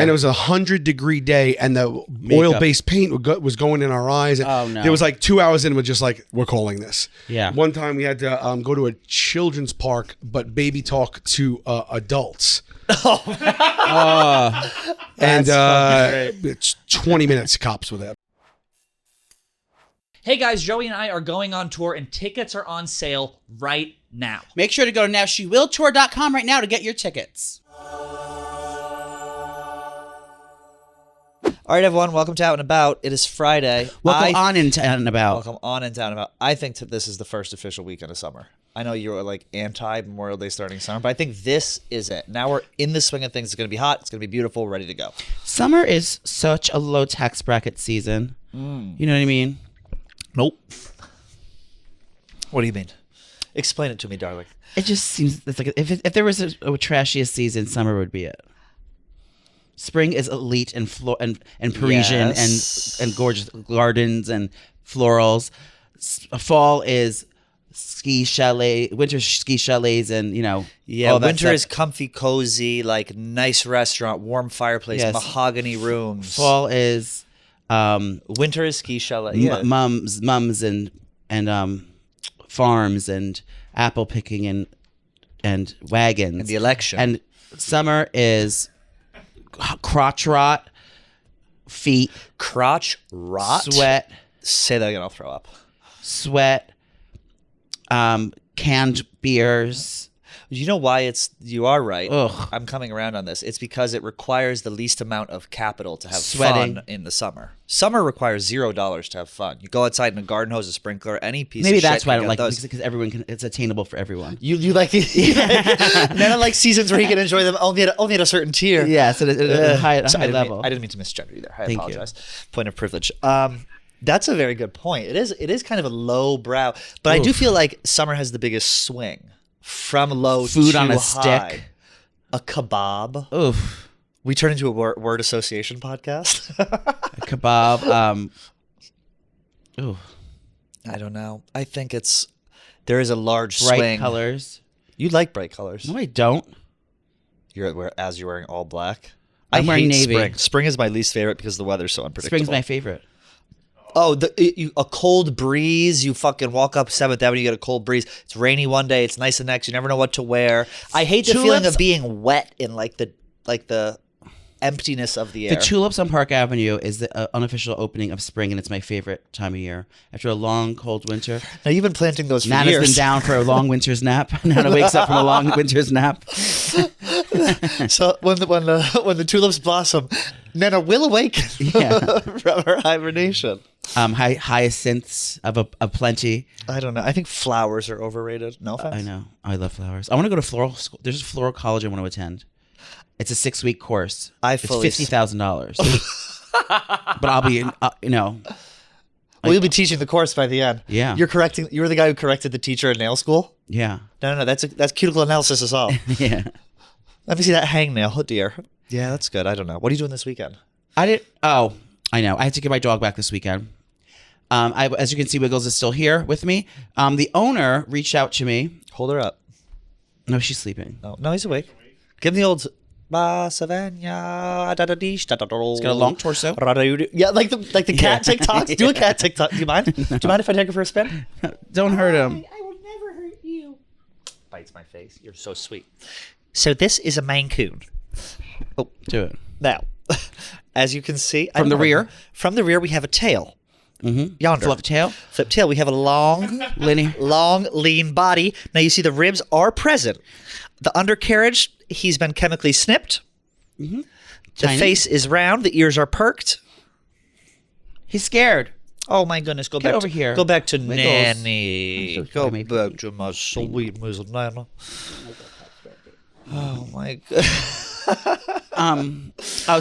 And it was 100-degree day, and the oil-based paint was going in our eyes. Oh, no. There was like 2 hours in, we're just like, we're calling this. Yeah. One time we had to go to a children's park, but baby talk to adults. And it's 20 minutes, cops were there. Hey guys, Joey and I are going on tour, and tickets are on sale right now. Make sure to go to nowshewilltour.com right now to get your tickets. All right, everyone, welcome to Out and About. It is Friday. Welcome on into Out and About. Welcome on into Out and About. I think this is the first official weekend of summer. I know you're like anti-Memorial Day starting summer, but I think this is it. Now we're in the swing of things. It's going to be hot. It's going to be beautiful. Ready to go. Summer is such a low tax bracket season. You know what I mean? Nope. What do you mean? Explain it to me, darling. It just seems it's like if there was a trashiest season, summer would be it. Spring is elite and Parisian and gorgeous gardens and florals. Fall is ski chalet, winter ski chalets, and all that winter stuff. is comfy, cozy, like nice restaurant, warm fireplace, mahogany rooms. Fall is winter is ski chalet, mums and farms and apple picking and wagons and the election. And summer is crotch rot, feet, crotch rot, sweat. Say that again, I'll throw up. Sweat, canned beers. You know why you are right. Ugh. I'm coming around on this. It's because it requires the least amount of capital to have Sweating. fun in the summer. Summer requires $0 to have fun. You go outside in a garden hose, a sprinkler, any piece Maybe of shit. that's why I don't like those. it, because everyone it's attainable for everyone. You like the Nana like seasons where you can enjoy them only at a certain tier. Yeah, so at a high level. I didn't mean to misgender either. I Thank apologize. Point of privilege. That's a very good point. It is kind of a low brow, but I do feel like summer has the biggest swing from low Food to on a high. stick. A kebab. Oof. We turn into a word association podcast. A kebab. Ooh. I don't know. I think there is a large Bright swing. colors. You like bright colors. No, I don't. You're wearing all black. I'm wearing navy. Spring. Spring is my least favorite because the weather's so unpredictable. Spring's my favorite. Oh, a cold breeze. You fucking walk up 7th Avenue, you get a cold breeze. It's rainy one day. It's nice the next. You never know what to wear. I hate the feeling of being wet in like the emptiness of the air. The tulips on Park Avenue is the unofficial opening of spring, and it's my favorite time of year. After a long, cold winter. Now, you've been planting those for Nana's years. been down for a long winter's nap. Nana wakes up from a long winter's nap. So when the tulips blossom, Nana will awaken from her hibernation. Hyacinths of plenty. I don't know. I think flowers are overrated. No offense. I know. I love flowers. I want to go to floral school. There's a floral college I want to attend. It's a 6-week course. It's $50,000. But I'll be, well, you'll be teaching the course by the end. Yeah. You're the guy who corrected the teacher at nail school? Yeah. No. That's cuticle analysis as well. Yeah. Let me see that hangnail. Oh, dear. Yeah, that's good. I don't know. What are you doing this weekend? I know. I had to get my dog back this weekend. As you can see, Wiggles is still here with me. The owner reached out to me. Hold her up. No, she's sleeping. No, he's awake. Give him the old Savannah. He's got a long torso. Yeah, like the cat TikToks. Do a cat TikTok. Do you mind? Do you mind if I take her for a spin? Don't hurt him. I will never hurt you. Bites my face. You're so sweet. So this is a Maine Coon. Oh, do it. Now, as you can see, from the rear we have a tail. Mm-hmm. Yonder. Flip tail. We have a long, lean body. Now you see the ribs are present. The undercarriage, he's been chemically snipped. Mm-hmm. The face is round. The ears are perked. He's scared. Oh my goodness! Go Get back over here. Go back to Wiggles. Nanny. So Go sorry, back to my sweet Miss Nana. Oh my god.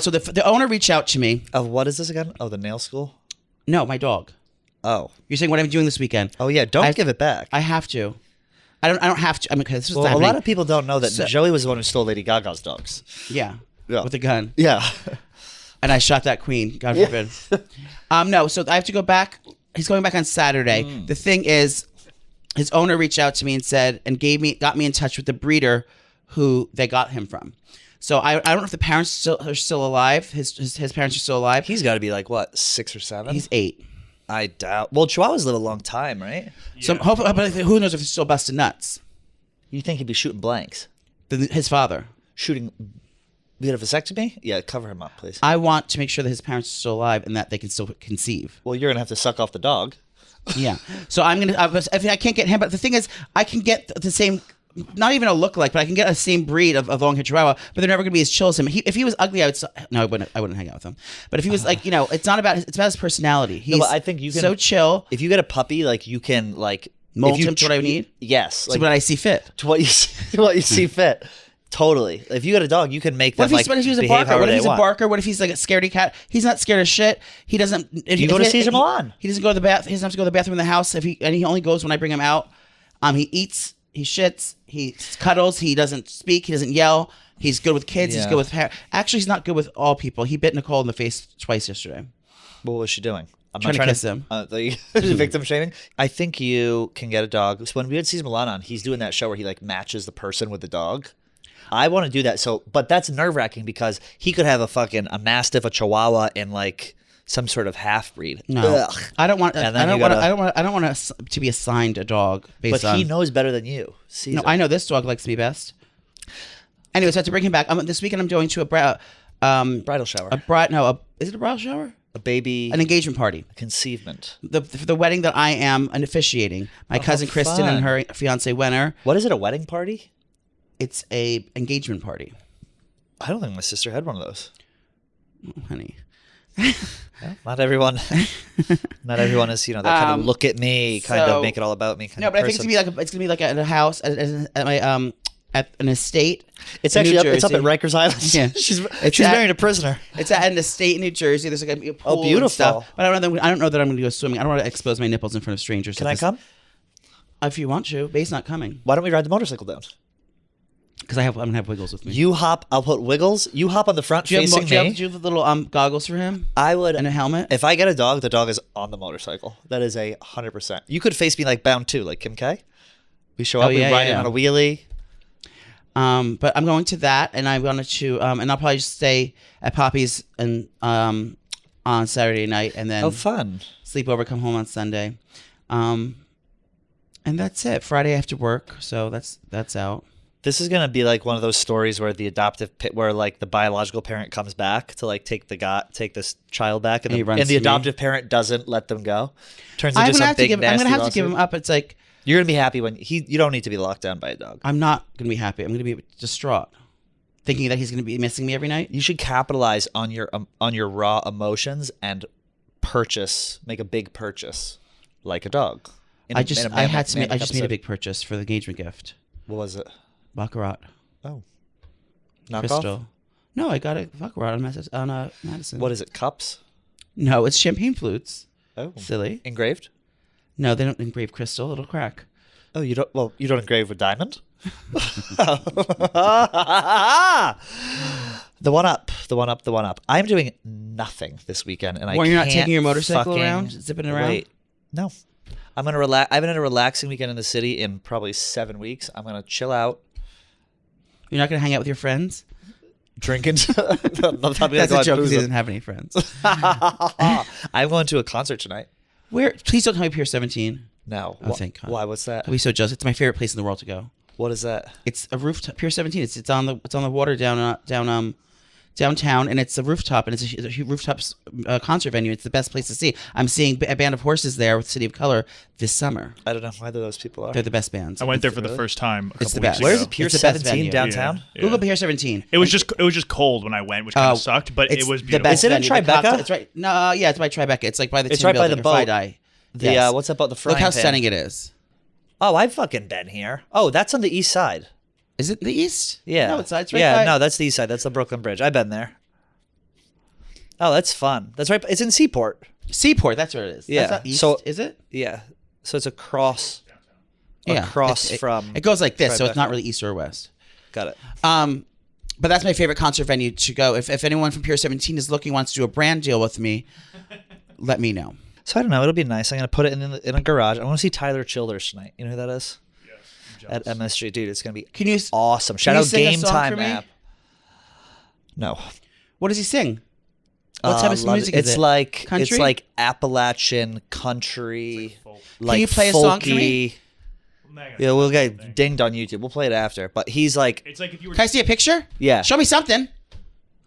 So the owner reached out to me. Of what is this again? Oh, the nail school. No, my dog. Oh, you're saying what I'm doing this weekend? Oh yeah, don't give it back. I have to. I don't have to. I mean, because a lot of people don't know that Joey was the one who stole Lady Gaga's dogs. Yeah. With a gun. Yeah. And I shot that queen. God forbid. No. So I have to go back. He's going back on Saturday. The thing is, his owner reached out to me and said, and got me in touch with the breeder who they got him from. So I don't know if the parents are still alive. His parents are still alive. He's got to be like what, 6 or 7? He's 8. I doubt. Well, Chihuahuas live a long time, right? So hopefully, but who knows if he's still busting nuts? You think he'd be shooting blanks? His father. Shooting. Get a vasectomy? Yeah, cover him up, please. I want to make sure that his parents are still alive and that they can still conceive. Well, you're gonna have to suck off the dog. Yeah. So I'm gonna. I can't get him, but the thing is, I can get the same. Not even a lookalike, but I can get a same breed of long-haired Chihuahua, but they're never going to be as chill as him. If he was ugly, I wouldn't hang out with him. But if he was like, it's not about it's about his personality. He's but I think you can, so chill. If you get a puppy, like you can like Mold him to what I need. Yes, to what I see fit. To what you see fit. Totally. If you got a dog, you can make them What if he was a barker? What if he's a barker? What if he's like a scaredy cat? He's not scared of shit. He doesn't. Do you go to Caesar Milan? He doesn't go to the bath. He doesn't have to go to the bathroom in the house. He only goes when I bring him out. He eats. He shits. He cuddles. He doesn't speak. He doesn't yell. He's good with kids. He's good with parents. Actually, he's not good with all people. He bit Nicole in the face twice yesterday. What was she doing? I'm trying to kiss him. Victim shaming. I think you can get a dog. So when we had Caesar Milan on, he's doing that show where he like matches the person with the dog. I want to do that. So, but that's nerve wracking because he could have a Mastiff, a Chihuahua, and like some sort of half breed. No, Ugh. I don't want. I don't want to be assigned a dog based on. But he knows better than you. Caesar. No, I know this dog likes me best. Anyway, so I have to bring him back. This weekend I'm going to a bridal shower. Is it a bridal shower? A baby. An engagement party. Conceivement. The wedding that I am officiating. My cousin Kristen and her fiance Wenner. What is it? A wedding party? It's a engagement party. I don't think my sister had one of those. Oh, honey. Well, not everyone is, that kind of look at me, kind of make it all about me. No, but I think it's gonna be like at a house at my at an estate. It's actually it's up at Rikers Island. Yeah, she's marrying a prisoner. It's at an estate in New Jersey. There's like a pool. Oh, beautiful. And stuff, but I don't know that I'm gonna go swimming. I don't want to expose my nipples in front of strangers. Can I come? If you want to. Bae's not coming. Why don't we ride the motorcycle down? Because I'm gonna have Wiggles with me. You hop. I'll put Wiggles. You hop on the front facing me. Do you have the little goggles for him? I would. And a helmet. If I get a dog, the dog is on the motorcycle. That is 100%. You could face me like Bound 2, like Kim K. We show up. We ride on a wheelie. But I'm going to that, and I wanted to, and I'll probably just stay at Poppy's and on Saturday night, and then fun. Sleep over, come home on Sunday, and that's it. Friday after work, so that's out. This is gonna be like one of those stories where where like the biological parent comes back to like take this child back, and the adoptive parent doesn't let them go. Turns into some big nasty. I'm gonna have to give him up. It's like you're gonna be happy when you don't need to be locked down by a dog. I'm not gonna be happy. I'm gonna be distraught, thinking that he's gonna be missing me every night. You should capitalize on your raw emotions and make a big purchase, like a dog. I just made a big purchase for the engagement gift. What was it? Baccarat. Oh. Knockoff? Crystal. No, I got a Baccarat on Madison. What is it, cups? No, it's champagne flutes. Oh. Silly. Engraved? No, they don't engrave crystal. It'll crack. Oh, you don't engrave with diamond? The one up. I'm doing nothing this weekend, and you're not taking your motorcycle around, zipping around? Wait, no. I'm gonna relax. I've been in a relaxing weekend in the city in probably 7 weeks. I'm gonna chill out. You're not gonna hang out with your friends? Drinking. That's a joke because he doesn't have any friends. I'm going to a concert tonight. Where? Please don't tell me Pier 17. No. Oh, thank God. Why? What's that? I'll be so jealous. It's my favorite place in the world to go. What is that? It's a rooftop. Pier 17. It's on the water downtown, and it's a rooftop, and it's a rooftop concert venue. It's the best place to see. I'm seeing a band of horses there with City of Color this summer. I don't know who those people are. They're the best bands. I went there for the first time a couple weeks ago. Where is it? Pier 17 downtown? Yeah. Google Pier 17. It was just cold when I went, which kind of sucked, but it was beautiful. Is it in Tribeca? It's right. No, yeah, it's by Tribeca. It's like by the. It's right by the boat. Yes. What's about the frying Look how pan? stunning it is. Oh, I've fucking been here. Oh, that's on the east side. Is it the east? Yeah. No, it's right by. No, that's the east side. That's the Brooklyn Bridge. I've been there. Oh, that's fun. That's right. It's in Seaport. Seaport, that's where it is. Yeah. That's not east, is it? Yeah. So it's across. Yeah. From. It goes like this, so Tribeca. it's not really east or west. Got it. But that's my favorite concert venue to go. If anyone from Pier 17 is looking, wants to do a brand deal with me, let me know. So I don't know. It'll be nice. I'm gonna put it in a garage. I want to see Tyler Childers tonight. You know who that is? Yes. At MSG, dude. It's gonna be Awesome. Shout out Game Time app. No. What does he sing? What type of music is it? Country? Country? It's like Appalachian country. Like Can you play a song for me? Yeah, we'll get dinged on YouTube. We'll play it after. But he's like, It's like if you were. Can I see a picture? yeah. Show me something.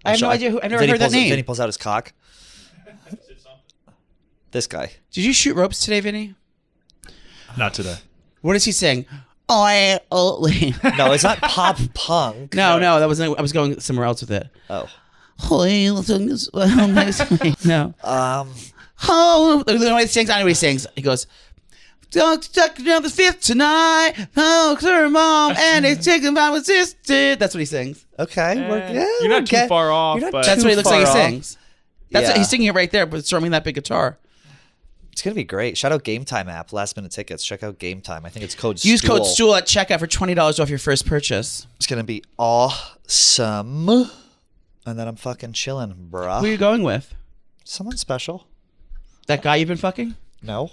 I have no idea who. I've never heard that name. Then he pulls out his cock. This guy. Did you shoot ropes today, Vinny? Not today. What does he sing? Oh, No, it's not pop punk. no, that wasn't. I was going somewhere else with it. Oh. No. Oh, the way he sings, I know what he sings. He goes, "Don't stuck down the fifth tonight." Oh, her mom and it's taken by my sister. That's what he sings. Okay. You're not too far off. But That's what he looks like he far off. sings. That's what, he's singing it right there, but strumming that big guitar. It's gonna be great. Shout out Game Time app. Last minute tickets. Check out Game Time. I think it's code Use STOOL. code STOOL at checkout for $20 off your first purchase. It's gonna be awesome. And then I'm fucking chilling, bruh. Who are you going with? Someone special? That guy you've been fucking? No.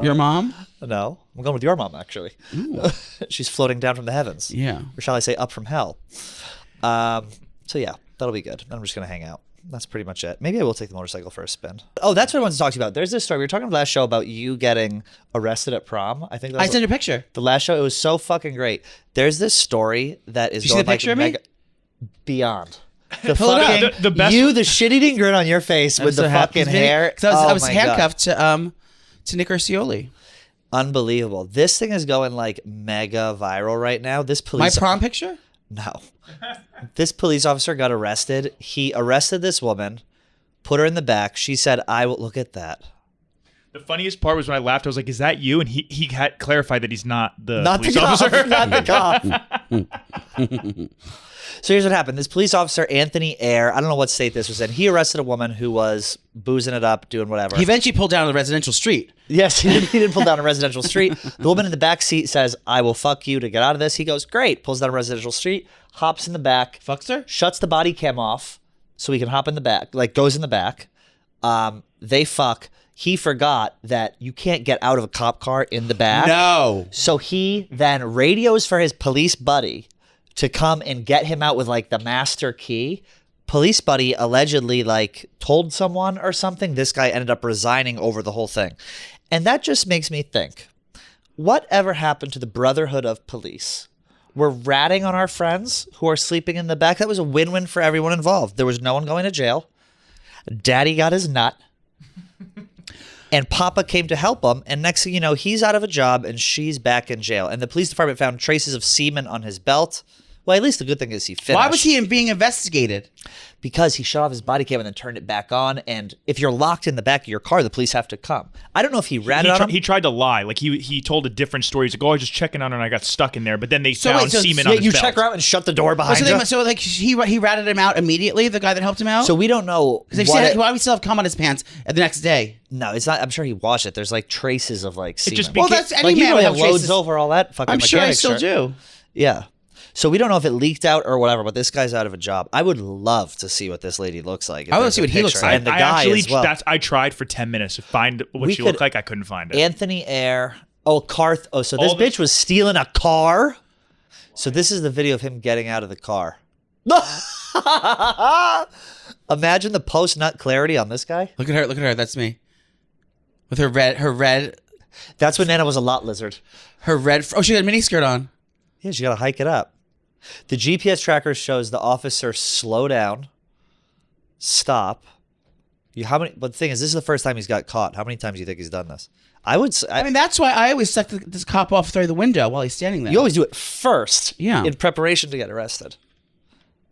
Your mom? No. I'm going with your mom, actually. She's floating down from the heavens. Yeah. Or shall I say up from hell? So yeah, that'll be good. I'm just going to hang out. That's pretty much it. Maybe I will take the motorcycle for a spin. Oh, that's what I wanted to talk to you about. There's this story. We were talking last show about you getting arrested at prom. I think that I was sent a picture. the last show. It was so fucking great. There's this story that is Did you see going the picture of me? beyond. The Pull it fucking, up. The best- you, the shit-eating grin on your face with the fucking hair. Because I was Oh my handcuffed God. to Nick Urcioli. Unbelievable. This thing is going like mega viral right now. This My police prom picture? No. This police officer got arrested. He arrested this woman, put her in the back. She said, "I will look at that." The funniest part was when I laughed. I was like, "Is that you?" And he had clarified that he's not the Not police the cop. officer. Not the cop. So here's what happened. This police officer, Anthony Eyre, I don't know what state this was in. He arrested a woman who was boozing it up, doing whatever. He eventually pulled down on the residential street. Yes, he did pull down a residential street. The woman in the back seat says, "I will fuck you to get out of this." He goes, "Great." Pulls down a residential street, hops in the back, Fucks her? shuts the body cam off so he can hop in the back, like goes in the back. They fuck. He forgot that you can't get out of a cop car in the back. No. So he then radios for his police buddy to come and get him out with like the master key. Police buddy allegedly like told someone or something. This guy ended up resigning over the whole thing. And that just makes me think, whatever happened to the brotherhood of police? We're ratting on our friends who are sleeping in the back. That was a win-win for everyone involved. There was no one going to jail. Daddy got his nut. And Papa came to help him. And next thing you know, he's out of a job and she's back in jail. And the police department found traces of semen on his belt. Well, at least the good thing is he finished. Why was he being investigated? Because he shut off his body cam and then turned it back on. And if you're locked in the back of your car, the police have to come. I don't know if he ratted on him. He tried to lie. Like he told a different story. He's like, "Oh, I was just checking on her and I got stuck in there." But then they found semen on his you belt. check her out and shut the door behind you. So like he ratted him out immediately, the guy that helped him out? So we don't know. Why would we still have cum on his pants the next day? No, it's not. I'm sure he washed it. There's like traces of like semen. just Well, that's any like, you man know, would he have loads traces. over all that fucking I'm sure I mechanic still shirt. do. Yeah. So we don't know if it leaked out or whatever, but this guy's out of a job. I would love to see what this lady looks like. I wanna There's see a what he looks picture. like. And the guy as well. I tried for 10 minutes to find what We she looked could- like. I couldn't find it. Anthony Eyre. Oh, Carth. Oh, so this All this- bitch was stealing a car. So this is the video of him getting out of the car. Imagine the post-nut clarity on this guy. Look at her. Look at her. That's me. With her red. That's when Nana was a lot lizard. Oh, she had a mini skirt on. Yeah, you got to hike it up. The GPS tracker shows the officer slow down, stop. But the thing is, this is the first time he's got caught. How many times do you think he's done this? I mean, That's why I always suck this cop off through the window while he's standing there. you always do it first, Yeah. in preparation to get arrested.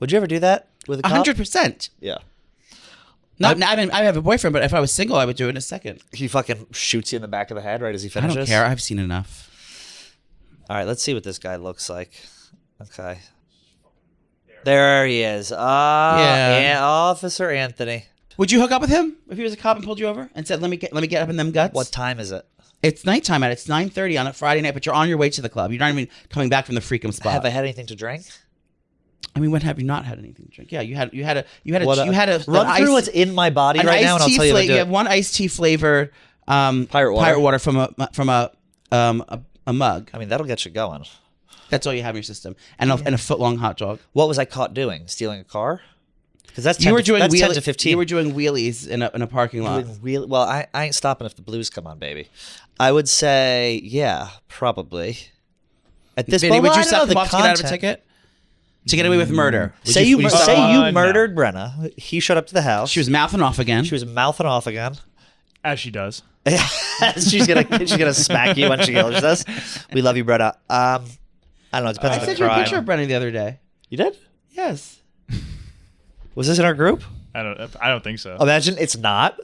Would you ever do that with a cop? 100%. Yeah. I have a boyfriend, but if I was single, I would do it in a second. He fucking shoots you in the back of the head right as he I finishes. don't care. I've seen enough. All right, let's see what this guy looks like. Okay. There he is. Yeah. Officer Anthony. Would you hook up with him if he was a cop and pulled you over and said, "Let me get up in them guts"? What time is it? It's nighttime at. It's 9:30 on a Friday night, but you're on your way to the club. You're not even coming back from the freakum spot. Have I had anything to drink? I mean, when have you not had anything to drink? Yeah, you had a Run through what's in my body right now, and I'll tell you what to do. You have one iced tea flavored Pirate water. pirate water from a mug. I mean, that'll get you going. That's all you have in your system, and a foot long hot dog. What was I caught doing? Stealing a car? Because that's 10 You were doing that's 10 to 15. You were doing wheelies in a parking lot. Well, I ain't stopping if the blues come on, baby. I would say, yeah, probably. At this Vinny, point, would you I don't know stop the him off to get out of a content. ticket? To get away with murder? Would Say you No. murdered Brenna. He showed up to the house. She was mouthing off again. She was mouthing off again. As she does. she's gonna smack you when she hears this. We love you, Brenna. I don't know. It depends I on the sent you a crime. picture of Brennan the other day. You did? Yes. Was this in our group? I don't think so. Imagine it's not.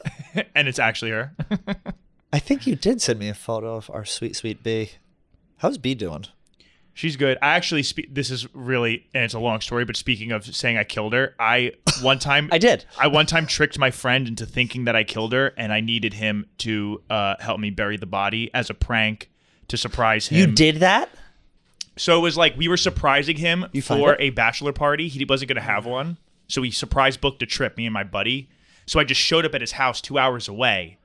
And it's actually her. I think you did send me a photo of our sweet, sweet B. How's B doing? She's good. I actually this is really, and it's a long story, but speaking of saying I killed her, I one time tricked my friend into thinking that I killed her, and I needed him to help me bury the body as a prank to surprise him. You did that? So it was like we were surprising him find for it? a bachelor party. He wasn't going to have one. So he surprise booked a trip, me and my buddy. So I just showed up at his house 2 hours away.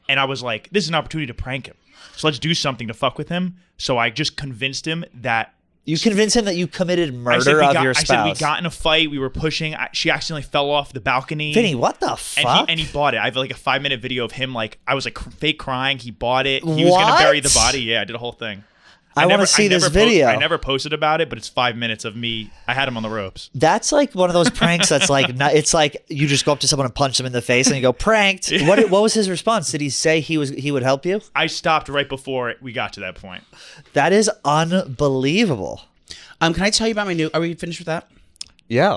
And I was like, this is an opportunity to prank him. So let's do something to fuck with him. So I just convinced him that... You convinced him that you committed murder of your spouse. I said we got in a fight. We were pushing. She accidentally fell off the balcony. Vinny, what the fuck? And he bought it. I have like a 5-minute video of him. Like I was like fake crying. He bought it. He was going to bury the body. Yeah, I did a whole thing. I want to see this video. I never posted about it, but it's 5 minutes of me. I had him on the ropes. That's like one of those pranks that's like, it's like you just go up to someone and punch them in the face and you go, pranked. What was his response? Did he say he would help you? I stopped right before we got to that point. That is unbelievable. Can I tell you about my new... Are we finished with that? Yeah.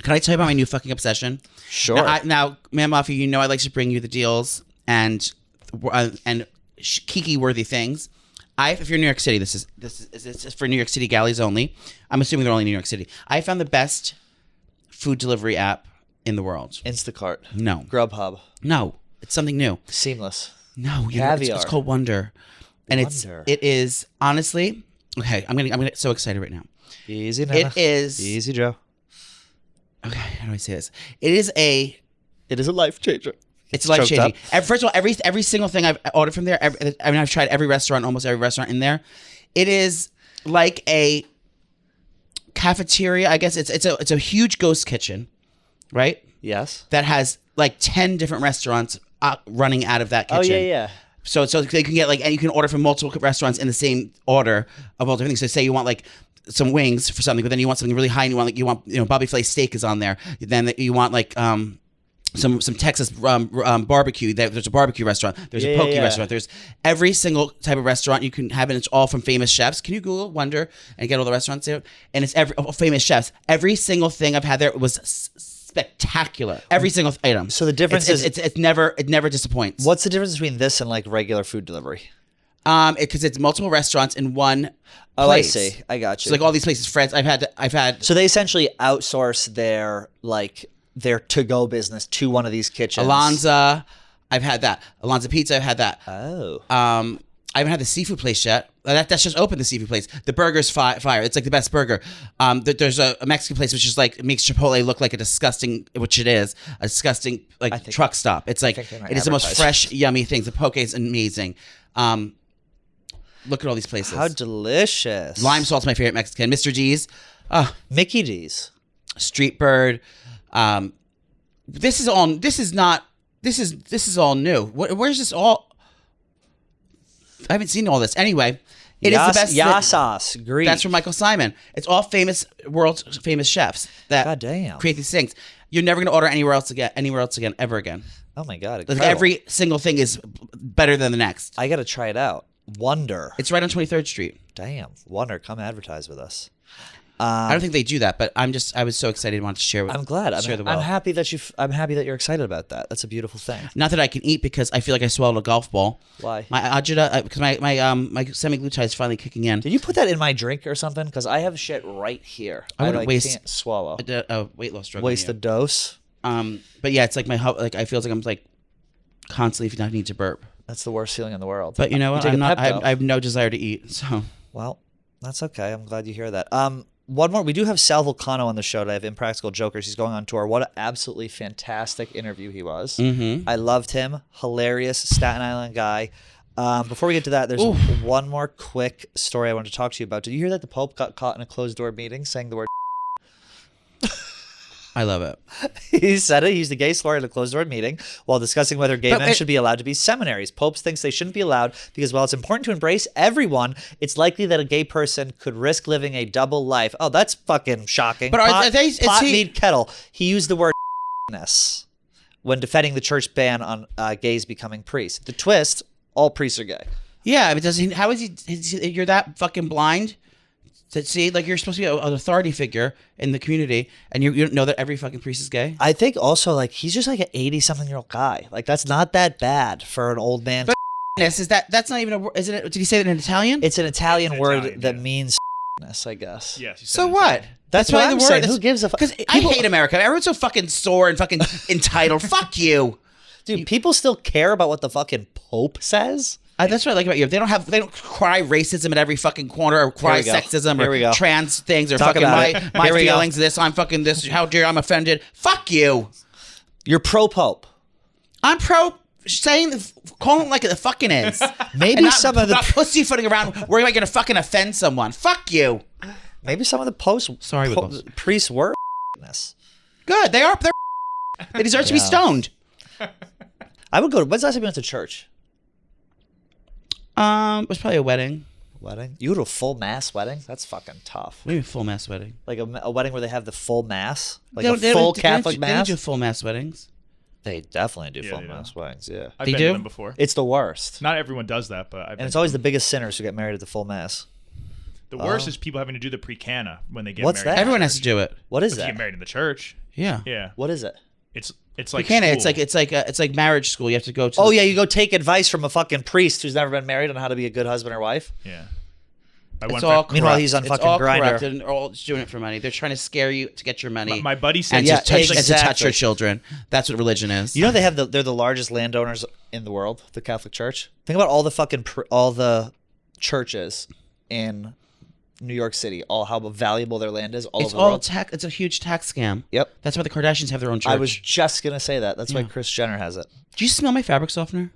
Can I tell you about my new fucking obsession? Sure. Now, Man Mafia, you know I like to bring you the deals and kiki-worthy things. If you're in New York City, this is for New York City galleys only. I'm assuming they're only in New York City. I found the best food delivery app in the world. Instacart. No. Grubhub. No. It's something new. Seamless. No. Caviar. It's called Wonder. And it is honestly... Okay, I'm gonna get so excited right now. Easy now. It is... Easy, Joe. Okay, how do I say this? It is a life changer. It's life changing. First of all, every single thing I've ordered from there. I've tried every restaurant, almost every restaurant in there. It is like a cafeteria. I guess it's a huge ghost kitchen, right? Yes. That has like 10 different restaurants running out of that kitchen. Oh yeah. So they can get and you can order from multiple restaurants in the same order of all different things. So say you want like some wings for something, but then you want something really high, and you want Bobby Flay steak is on there. Then you want like some Texas barbecue. There's a barbecue restaurant. There's a poke restaurant. There's every single type of restaurant you can have, and it's all from famous chefs. Can you Google Wonder and get all the restaurants there? And it's famous chefs. Every single thing I've had there was spectacular. Every single item. So the difference is it never disappoints. What's the difference between this and like regular food delivery? Because it's multiple restaurants in one Oh, place. I see. I got you. So like all these places, Fred's. I've had. So they essentially outsource their to-go business to one of these kitchens. Alonza, I've had that. Alonza Pizza, I've had that. Oh. I haven't had the seafood place yet. That's just opened, the seafood place. The burger's fire. It's like the best burger. There's a Mexican place which is like makes Chipotle look like a disgusting, which it is, a disgusting truck stop. It's like it is the most fresh, yummy things. The poke is amazing. Look at all these places. How delicious. Lime salt's my favorite Mexican. Mr. D's. Mickey D's. Street Bird. This is all new. Where's this all? I haven't seen all this. Anyway, it is the best. Yasas, Greek. That's from Michael Simon. It's all world's famous chefs that Goddamn. create these things. You're never going to order anywhere else again, ever again. Oh my God. Like Incredible. every single thing is better than the next. I got to try it out. Wonder. It's right on 23rd Street. Damn. Wonder. Come advertise with us. I don't think they do that, but I was so excited and wanted to share with I'm glad. share the I'm wealth. happy that you're excited about that. That's a beautiful thing. Not that I can eat because I feel like I swallowed a golf ball. Why? My agita, because my semaglutide is finally kicking in. Did you put that in my drink or something? Because I have shit right here. I wouldn't waste can't swallow. a weight loss drug. Waste the dose. But yeah, it's like I feel like I'm like constantly if I need to burp. That's the worst feeling in the world. But you know You what? take a I Pepto. have no desire to eat. So Well, that's okay. I'm glad you hear that. One more. We do have Sal Vulcano on the show today of Impractical Jokers. He's going on tour. What an absolutely fantastic interview he was. Mm-hmm. I loved him. Hilarious Staten Island guy. Before we get to that, there's one more quick story I want to talk to you about. Did you hear that the Pope got caught in a closed door meeting saying the word? I love it. He said it. He used a gay slur at a closed door meeting while discussing whether gay men should be allowed to be seminaries. Pope thinks they shouldn't be allowed because while it's important to embrace everyone, it's likely that a gay person could risk living a double life. Oh, that's fucking shocking. But are they, mead kettle. He used the word when defending the church ban on gays becoming priests. The twist, all priests are gay. Yeah, but how is he? You're that fucking blind to see? Like, you're supposed to be an authority figure in the community, and you don't know that every fucking priest is gay? I think also, like, he's just like an 80-something-year-old guy. Like, that's not that bad for an old man. But that's not even a word, isn't it? Did he say that in Italian? It's an Italian word that means I guess. Yes. So what? That's why what I'm saying. Who gives a fuck? Because I hate America. Everyone's so fucking sore and fucking entitled. Fuck you. Dude, people still care about what the fucking Pope says? That's what I like about you. They don't cry racism at every fucking corner, or cry sexism, or trans things, or fucking my feelings. This, I'm fucking this. How dare I'm offended? Fuck you. You're pro Pope. I'm pro calling it like it the fucking is. Maybe some of the pussyfooting around. Where am I gonna fucking offend someone? Fuck you. Maybe some of the priests were good. They are. They deserve to be stoned. I would go. When's the last time you went to church? It was probably a wedding. Wedding? You go to a full mass wedding? That's fucking tough. Maybe a full mass wedding. Like a wedding where they have the full mass? Like a full Catholic mass? They don't do full mass weddings. They definitely do full mass weddings, yeah. I've been to them before. It's the worst. Not everyone does that, but and it's always the biggest sinners who get married at the full mass. The worst is people having to do the pre-cana when they get What's married. that? Everyone has to do it. What is If that? you get married in the church. Yeah. Yeah. What is it? It's like pre-cana. school. It's like marriage school. You have to go to. Oh yeah, you go take advice from a fucking priest who's never been married on how to be a good husband or wife. Yeah. It's all corrupt. Meanwhile, he's on it's fucking all Grindr. corrupt, and they're all just doing it for money. They're trying to scare you to get your money. My buddy said, and Yeah, to touch your exactly. children. That's what religion is. You know they're the largest landowners in the world, the Catholic Church. Think about all the fucking all the churches in New York City, how valuable their land is all over the world. It's a huge tax scam. Yep. That's why the Kardashians have their own church. I was just gonna say that. That's why Kris Jenner has it. Do you smell my fabric softener?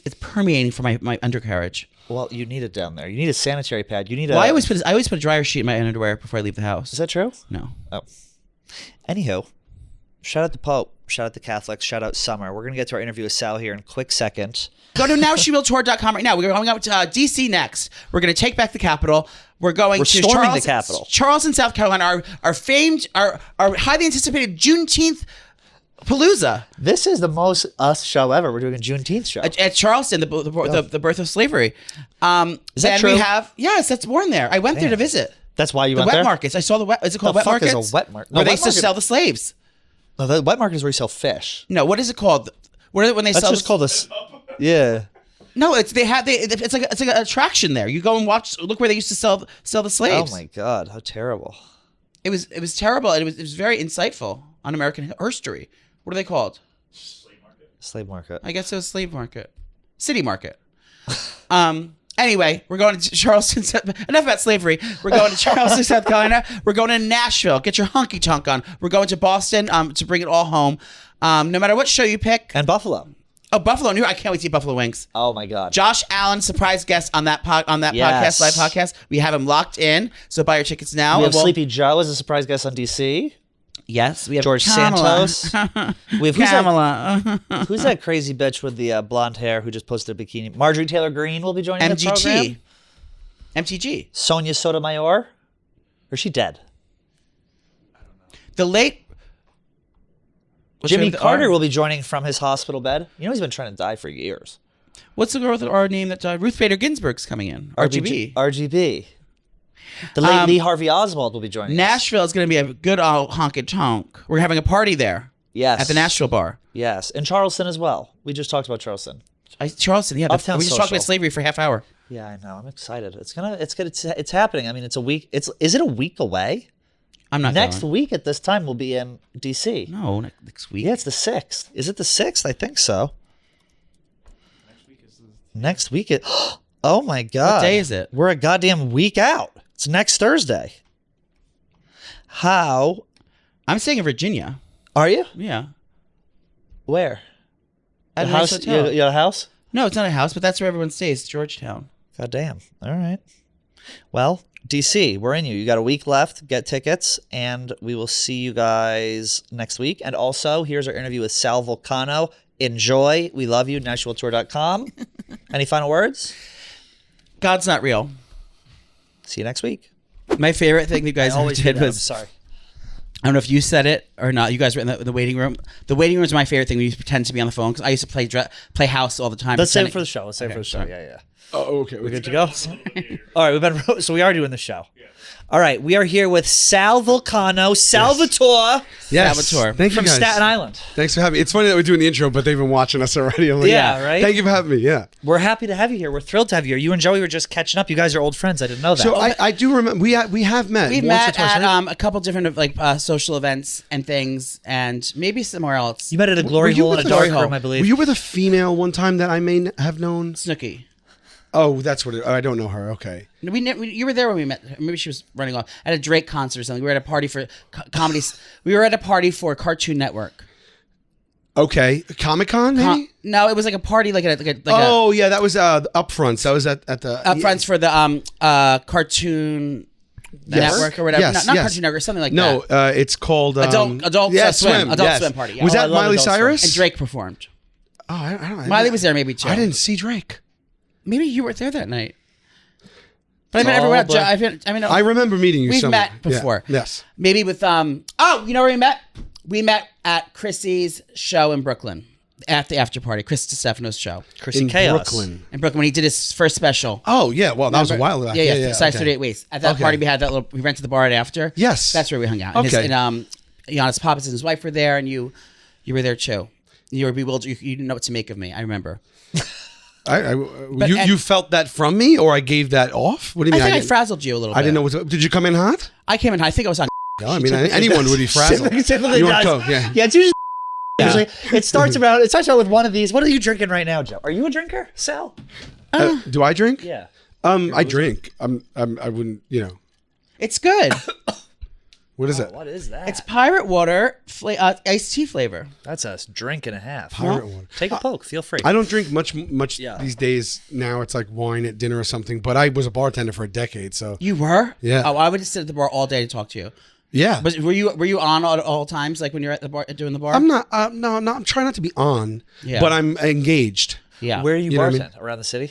It's permeating for my undercarriage. Well, you need it down there. You need a sanitary pad. You need I always put a dryer sheet in my underwear before I leave the house. Is that true? No. Oh. Anywho, shout out the Pope. Shout out the Catholics. Shout out Summer. We're gonna get to our interview with Sal here in a quick second. Go to nowshewilltour.com right now. We're going out to DC next. We're going to take back the Capitol. We're going to storming the Capitol. Charleston, South Carolina. Our famed, our highly anticipated Juneteenth Palooza. This is the most us show ever. We're doing a Juneteenth show At Charleston, the birth of slavery. Is that true? We have that's born there. I went there to visit. That's why you the went wet there? markets. I saw the wet. Is it called The wet fuck is markets? a wet market? No, Where they wet used to market- sell the slaves. No, the wet market is where you sell fish. No, what is it called? When they That's sell just called this. Yeah. No, it's like an attraction there. You go and look where they used to sell the slaves. Oh my God, how terrible. It was terrible, and it was very insightful on American history. What are they called? Slave market. I guess it was slave market, city market. Anyway, we're going to Charleston. Enough about slavery. We're going to Charleston, South Carolina. We're going to Nashville. Get your honky tonk on. We're going to Boston to bring it all home. No matter what show you pick. And Buffalo. Oh, Buffalo! I can't wait to see Buffalo Wings. Oh my God. Josh Allen, surprise guest on that Yes. live podcast. We have him locked in. So buy your tickets now. We have Sleepy Joe as a surprise guest on DC. Yes, we have George Kamala. Santos. We have Kamala. who's that crazy bitch with the blonde hair who just posted a bikini? Marjorie Taylor Greene will be joining the program. MTG. Sonia Sotomayor. Or is she dead? The late Jimmy Carter will be joining from his hospital bed. You know he's been trying to die for years. What's the girl with our name that died? Ruth Bader Ginsburg's coming in. RGB. RGB. The late Lee Harvey Oswald will be joining us. Nashville is going to be a good old honky tonk. We're having a party there. Yes. At the Nashville bar. Yes. And Charleston as well. We just talked about Charleston. Charleston, yeah. Uptown we just talked Social. about slavery for half hour. Yeah, I know. I'm excited. It's happening. I mean, it's a week. Is it a week away? I'm not Next going. week at this time we'll be in DC. No, next week. Yeah, it's the 6th. Is it the 6th? I think so. Next week it. Oh my God. What day is it? We're a goddamn week out. It's next Thursday. How I'm staying in Virginia. are you? Yeah. Where? At The a nice house? hotel. You got a house? No, it's not a house, but that's where everyone stays, Georgetown. God damn. All right. Well, DC, we're in you. You got a week left. Get tickets, and we will see you guys next week. And also, here's our interview with Sal Vulcano. Enjoy. We love you. NashvilleTour.com. Any final words? God's not real. See you next week. My favorite thing you guys I always did do that. was, I'm sorry. I don't know if you said it or not. You guys were in the waiting room. The waiting room is my favorite thing. We used to pretend to be on the phone because I used to play house all the time. Let's save it pretending- for the show. Let's save it for the show. sorry. Yeah. Oh, okay. We're good to go? All right, so we are doing the show. All right, we are here with Sal Vulcano, Salvatore Yes. Salvatore. Thank you from guys. Staten Island. Thanks for having me. It's funny that we're doing the intro, but they've been watching us already. I'm like, Yeah, right? Thank you for having me. Yeah. We're happy to have you here. We're thrilled to have you here. You and Joey were just catching up. You guys are old friends. I didn't know that. So I do remember we have met. We've once or met twice, at right? a couple different social events and things, and maybe somewhere else. you met at a glory Were you hole in a with dark the- room, I believe. Were you with a female one time that I may have known? Snooki. Oh, that's what I don't know her. Okay. You were there when we met. Maybe she was running off at a Drake concert or something. We were at a party for comedies. We were at a party for Cartoon Network. Okay. Comic-Con, maybe? No, it was like a party, like a Oh, yeah, that was upfronts. That was at the upfronts for the Cartoon Yes. Network or whatever. Yes, not yes. Cartoon Network, something like No, that. it's called Adult yes, Swim. Adult yes. Swim party. Yeah. Was Oh, I that love Miley Adult Swim. Cyrus? And Drake performed. Oh, I don't know. Miley was there maybe too. I didn't see Drake. Maybe you were there that night. But I met all everyone else. black. I remember meeting you We've somewhere. met before. Yeah. Yes. Maybe with you know where we met? We met at Chrissy's show in Brooklyn at the after party. Chris Distefano's show Chrissy In Chaos. Brooklyn. in Brooklyn when he did his first special. Oh, yeah. Well, that was a while back. Yeah. Size okay. 38 waist. At that Okay. party, we had that little. We rented the bar right after. Yes. That's where we hung out. And Okay. And Giannis Papas and his wife were there, and you were there too. You were bewildered. You didn't know what to make of me. I remember. You felt that from me, or I gave that off? What do you I mean? think I didn't- frazzled you a little bit. I didn't know what. Did you come in hot? I came in. I think I was on. No, I mean anyone would be frazzled. Typically You want does. Coke? Yeah. Yeah, it's usually it starts out with one of these. What are you drinking right now, Joe? Are you a drinker, Sal? Do I drink? Yeah. I drink. I wouldn't. You know. It's good. What is it? What is that? It's pirate water, iced tea flavor. That's a drink and a half. Pirate water. Take a poke. Feel free. I don't drink much Yeah. these days. Now it's like wine at dinner or something. But I was a bartender for a decade, so You were? Yeah. Oh, I would just sit at the bar all day to talk to you. yeah. But were you on at all times, like when you're at the bar doing the bar? I'm not. No, I'm trying not to be on. Yeah. But I'm engaged. Yeah. Where are you, You know what I bartend? Around the city?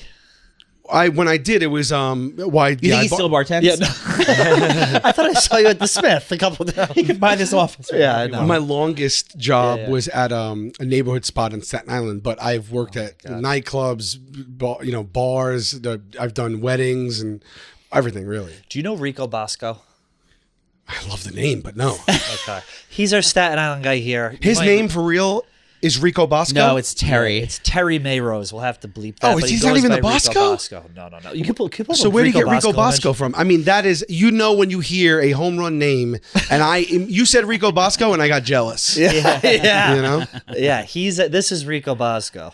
When I did, it was why? You think he still bartends? Yeah. No. I thought I saw you at the Smith a couple of times. He could buy this office. Yeah, I know. My longest job Yeah. was at a neighborhood spot in Staten Island, but I've worked at nightclubs, bars. I've done weddings and everything. Really, Do you know Rico Bosco? I love the name, but no. Okay. He's our Staten Island guy here. You His might- name for real is Rico Bosco. No, it's Terry. It's Terry Mayrose. We'll have to bleep that. Oh, but he's he not goes even by the Bosco? No. You can pull So where do you get Rico Bosco and from? I mean, that is when you hear a home run name, and you said Rico Bosco, and I got jealous. Yeah. You know. Yeah, this is Rico Bosco,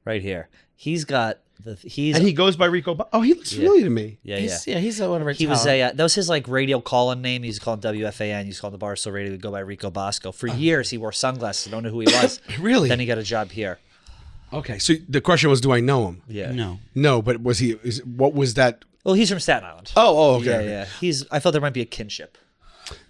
right here. He's got and he goes by Rico. He looks familiar to me. yeah. He's one of our He was talent. that was his like radio call-in name. He's called WFAN. He's called the Barstool Radio. He'd go by Rico Bosco. For years, he wore sunglasses. I don't know who he was. Really? Then he got a job here. Okay, so the question was, do I know him? Yeah. No. But what was that? Well, he's from Staten Island. Oh, okay. Yeah. I thought there might be a kinship.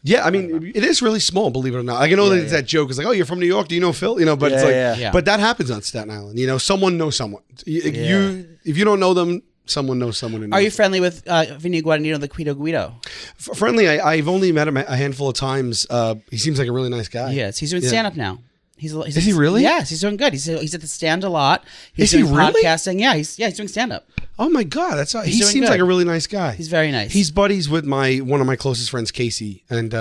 Yeah, I mean, it is really small, believe it or not. Like, I know that it's that joke. It's like, oh, you're from New York. Do you know Phil? But it's like, Yeah. but that happens on Staten Island. Someone knows someone. If you don't know them, someone knows someone. Who knows Are you them. friendly with Vinny Guadagnino, the Guido? Friendly? I've only met him a handful of times. He seems like a really nice guy. Yes, he's doing stand up now. Is he really? Yes, he's doing good. He's at the stand a lot. Is He's he doing really? podcasting. Yeah, he's doing stand up. Oh my God, he doing seems good. like a really nice guy. He's very nice. He's buddies with one of my closest friends, Casey, and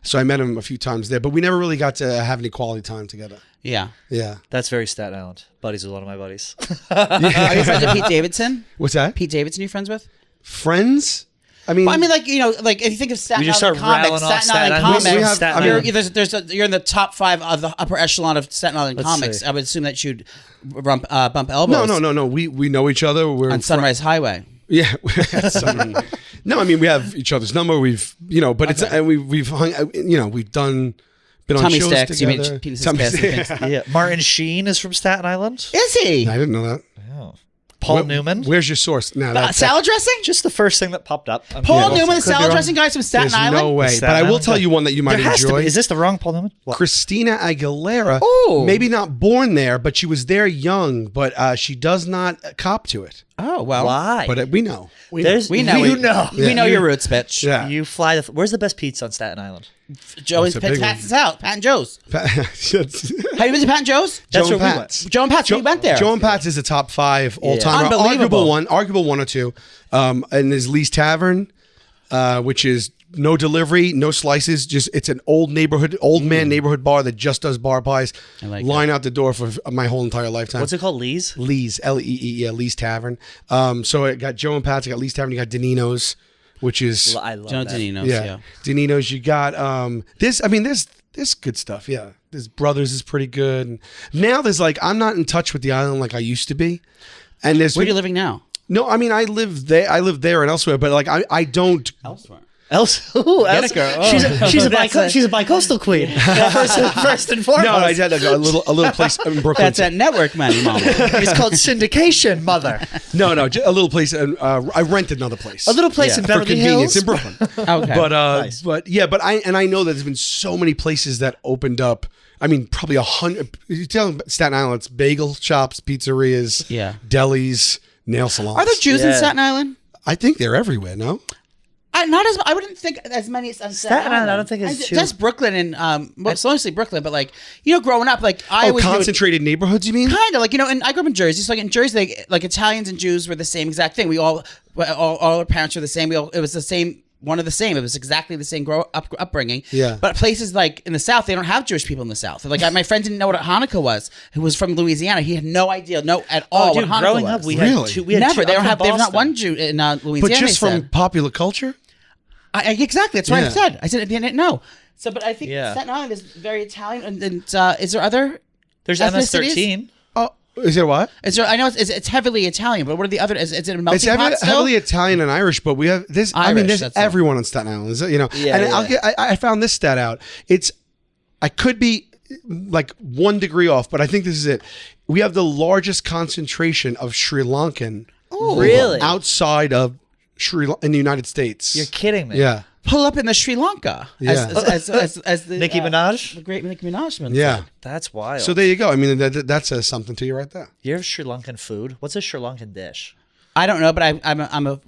so I met him a few times there, but we never really got to have any quality time together. Yeah. Yeah. That's very Staten Island. Buddies with one of my buddies. Are you friends with Pete Davidson? What's that? Pete Davidson, you friends with? Friends? I mean, Well, I mean, like if you think of Staten We just Island start comics, rattling off Staten Island Staten comics, Island. We have- Staten I mean- Island. you're in the top 5 of the upper echelon of Staten Island Let's comics. see. I would assume that you'd bump elbows. no. We know each other. We're On Sunrise Highway. Yeah. No, I mean we have each other's number. We've but it's and we've hung. We've been on Tummy shows sticks. You together. mean penises Tummy past and sticks. things. Yeah. Martin Sheen is from Staten Island. Is he? I didn't know that. Paul Newman. Where's your source? No, that's salad dressing? Just the first thing that popped up. Paul Newman, the salad dressing guys from Staten There's Island? no way. But I will tell you one that you might There has to enjoy. be. Is this the wrong Paul Newman? What? Christina Aguilera, Ooh. maybe not born there, but she was there young, but she does not cop to it. Oh, well. Why? But we know. We know. You know. We know your roots, bitch. Yeah. You fly the. Where's the best pizza on Staten Island? Joey's That's a big Pat's house. Pat and Joe's. Joe Have you been to Pat and Joe's? That's and where we Pat's. Joe and Pat's, we went there. Joe and Pat's is a top 5 all time. Unbelievable. Arguable one or two. And there's Lee's Tavern, which is no delivery, no slices. Just it's an old man neighborhood bar that just does bar pies. I like Line out the door for my whole entire lifetime. What's it called? Lee's. Lee's, Leee, Lee's Tavern. So it got Joe and Pat's. I got Lee's Tavern. You got Danino's, which is I love Joe that. Danino's, yeah. Danino's. You got there's good stuff. Yeah, there's Brothers is pretty good. And now there's I'm not in touch with the island like I used to be. And there's Where are you living now? no, I mean I live there and elsewhere, but I don't. Elsewhere. Get it, girl. She's a bicoastal queen. First and foremost. No, I had a little place in Brooklyn. That's that network money, mama. It's called syndication, mother. No, a little place. I rented another place. A little place in for Beverly convenience Hills. in Brooklyn. Okay. But Nice. I know that there's been so many places that opened up. I mean, probably 100. You tell Staten Island, it's bagel shops, pizzerias, delis, nail salons. Are there Jews in Yeah. Staten Island? I think they're everywhere. No. Not as I wouldn't think as many as on Staten Island. I don't think it's too. Just Brooklyn and it's mostly Brooklyn, but growing up, I always Concentrated neighborhoods. You mean? kind of and I grew up in Jersey. So in Jersey, Italians and Jews were the same exact thing. We all our parents were the same. It was the same. One of the same. It was exactly the same upbringing. Yeah. But places in the South, they don't have Jewish people in the South. My friend didn't know what Hanukkah was. Who was from Louisiana. He had no idea, at all what Hanukkah growing was. up, we Really? had two. We had Never. two. They don't I'm have. from There's not Boston. one Jew in Louisiana. But just they from said. popular culture. Exactly. That's what Yeah. I said. I said I didn't know. So, but I think Yeah. Staten Island is very Italian. And is there other? There's ethnicities? MS-13. Oh, is there what? Is there? I know it's heavily Italian, but what are the other? Is it a melting It's pot still? heavily Italian and Irish, but we have this. Irish, there's that's it. everyone on Staten Island. Yeah, and yeah. I found this stat out. I could be 1 degree off, but I think this is it. We have the largest concentration of Sri Lankan Really? outside of in the United States. You're kidding me. Yeah. Pull up in the Sri Lanka Yeah. as the Nicki Minaj? the great Nicki Minaj. Yeah. That's wild. So there you go. I mean, that says something to you right there. you have Sri Lankan food? What's a Sri Lankan dish? I don't know, but I'm a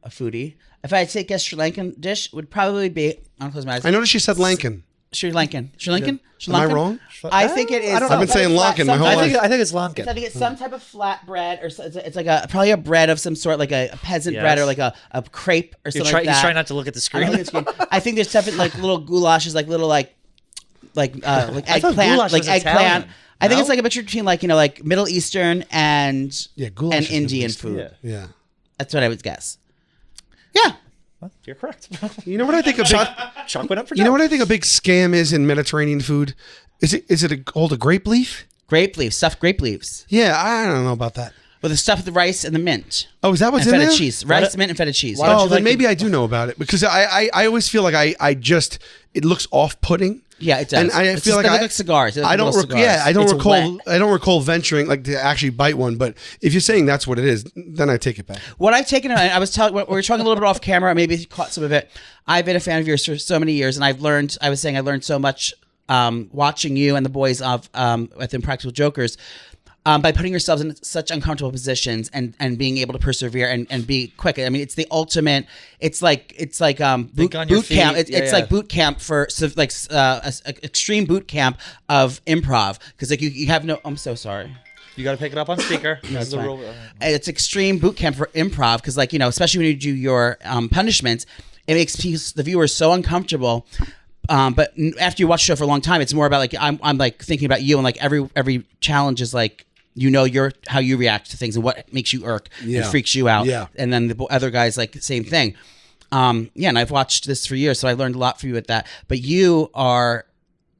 foodie. If I had to take a Sri Lankan dish, it would probably be. I'll close my eyes. I noticed you said Lankan. Sri Lankan. Sri Lankan. Sri Am I Lankan? wrong? I think it is. I don't know. I've been saying Lankan my whole I life. think it's Lankan. I think it's some type of flat bread, or it's like probably a bread of some sort, like a peasant Yes. bread, or like a crepe or something like that. He's trying not to look at the I don't screen. think it's good. I think there's stuff like little goulashes, like little like thought eggplant, goulash like was eggplant. Italian. I think No? it's like a mixture between like Middle Eastern and goulash and is Indian Middle food. Eastern. Yeah. That's what I would guess. Yeah. Well, you're correct. You know what I think a big, Chalk went up for you know what I think a big scam is in Mediterranean food? Is it called a grape leaf? Grape leaves, stuffed grape leaves. Yeah, I don't know about that. With the stuff with the rice and the mint. Oh, is that what's And in feta there? cheese. Rice, mint, and feta cheese. Why don't Oh, you then like maybe I do know about it because I always feel like it looks off-putting. Yeah, it does. And I It's feel just- like they look like cigars. They look I don't. little cigars. I don't It's recall. wet. I don't recall venturing to actually bite one. But if you're saying that's what it is, then I take it back. What I've taken, I was telling, we were talking a little bit off camera. Maybe you caught some of it. I've been a fan of yours for so many years, and I learned so much watching you and the boys of with Impractical Jokers. By putting yourselves in such uncomfortable positions and being able to persevere and be quick. I mean, it's the ultimate. It's like boot on your camp. feet. It's like boot camp for extreme boot camp of improv because you have no. I'm so sorry. You got to pick it up on speaker. That's the fine. rule. It's extreme boot camp for improv because especially when you do your punishments, it makes the viewers so uncomfortable. But after you watch the show for a long time, it's more about I'm thinking about you and every challenge is how you react to things and what makes you irk and freaks you out. Yeah. And then the other guys same thing. And I've watched this for years, so I learned a lot from you with that. But you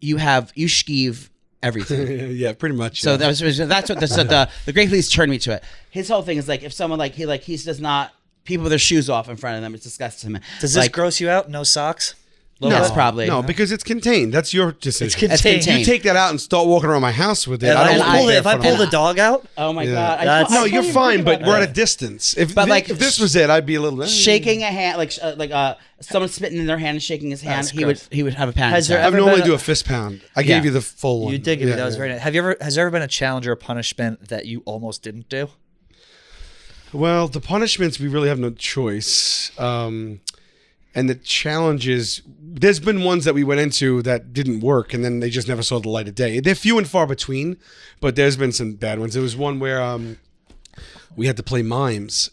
skeeve everything. Yeah, pretty much. So yeah. that's what the Great Police turned me to it. His whole thing is if someone he does not people with their shoes off in front of them, it's disgusting. Does this gross you out? No socks? Yes, probably. No, because it's contained. That's your decision. It's contained. You take that out and start walking around my house with it. If I pull the dog out, oh my god! No, you're fine, but we're at a distance. If this was it, I'd be a little shaking a hand, like someone spitting in their hand and shaking his hand. He would have a panic attack. I normally do a fist pound. I gave you the full one. You did give me that. Was very nice. Has there ever been a challenge or a punishment that you almost didn't do? Well, the punishments we really have no choice. And the challenges, there's been ones that we went into that didn't work, and then they just never saw the light of day. They're few and far between, but there's been some bad ones. There was one where we had to play mimes.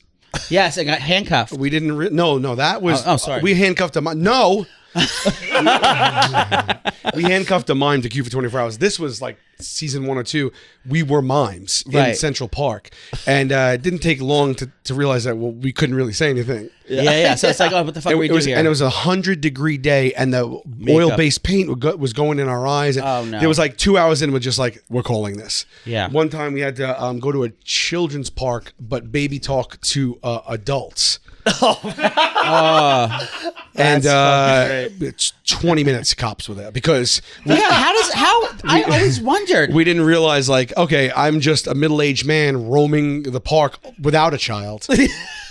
Yes, I got handcuffed. We didn't. No, that was. Oh, sorry. We handcuffed a mime. No. We handcuffed a mime to queue for 24 hours. This was like season 1 or 2. We were mimes in Central Park, and it didn't take long to realize that we couldn't really say anything. Yeah. So it's like, oh, what the fuck are we doing here? And it was 100-degree day, and the oil-based paint was going in our eyes. And oh no! There was like 2 hours in, we're just like, we're calling this. Yeah. One time we had to go to a children's park, but baby talk to adults. And it's 20 minutes cops were there because I always wondered. We didn't realize, like, okay, I'm just a middle-aged man roaming the park without a child.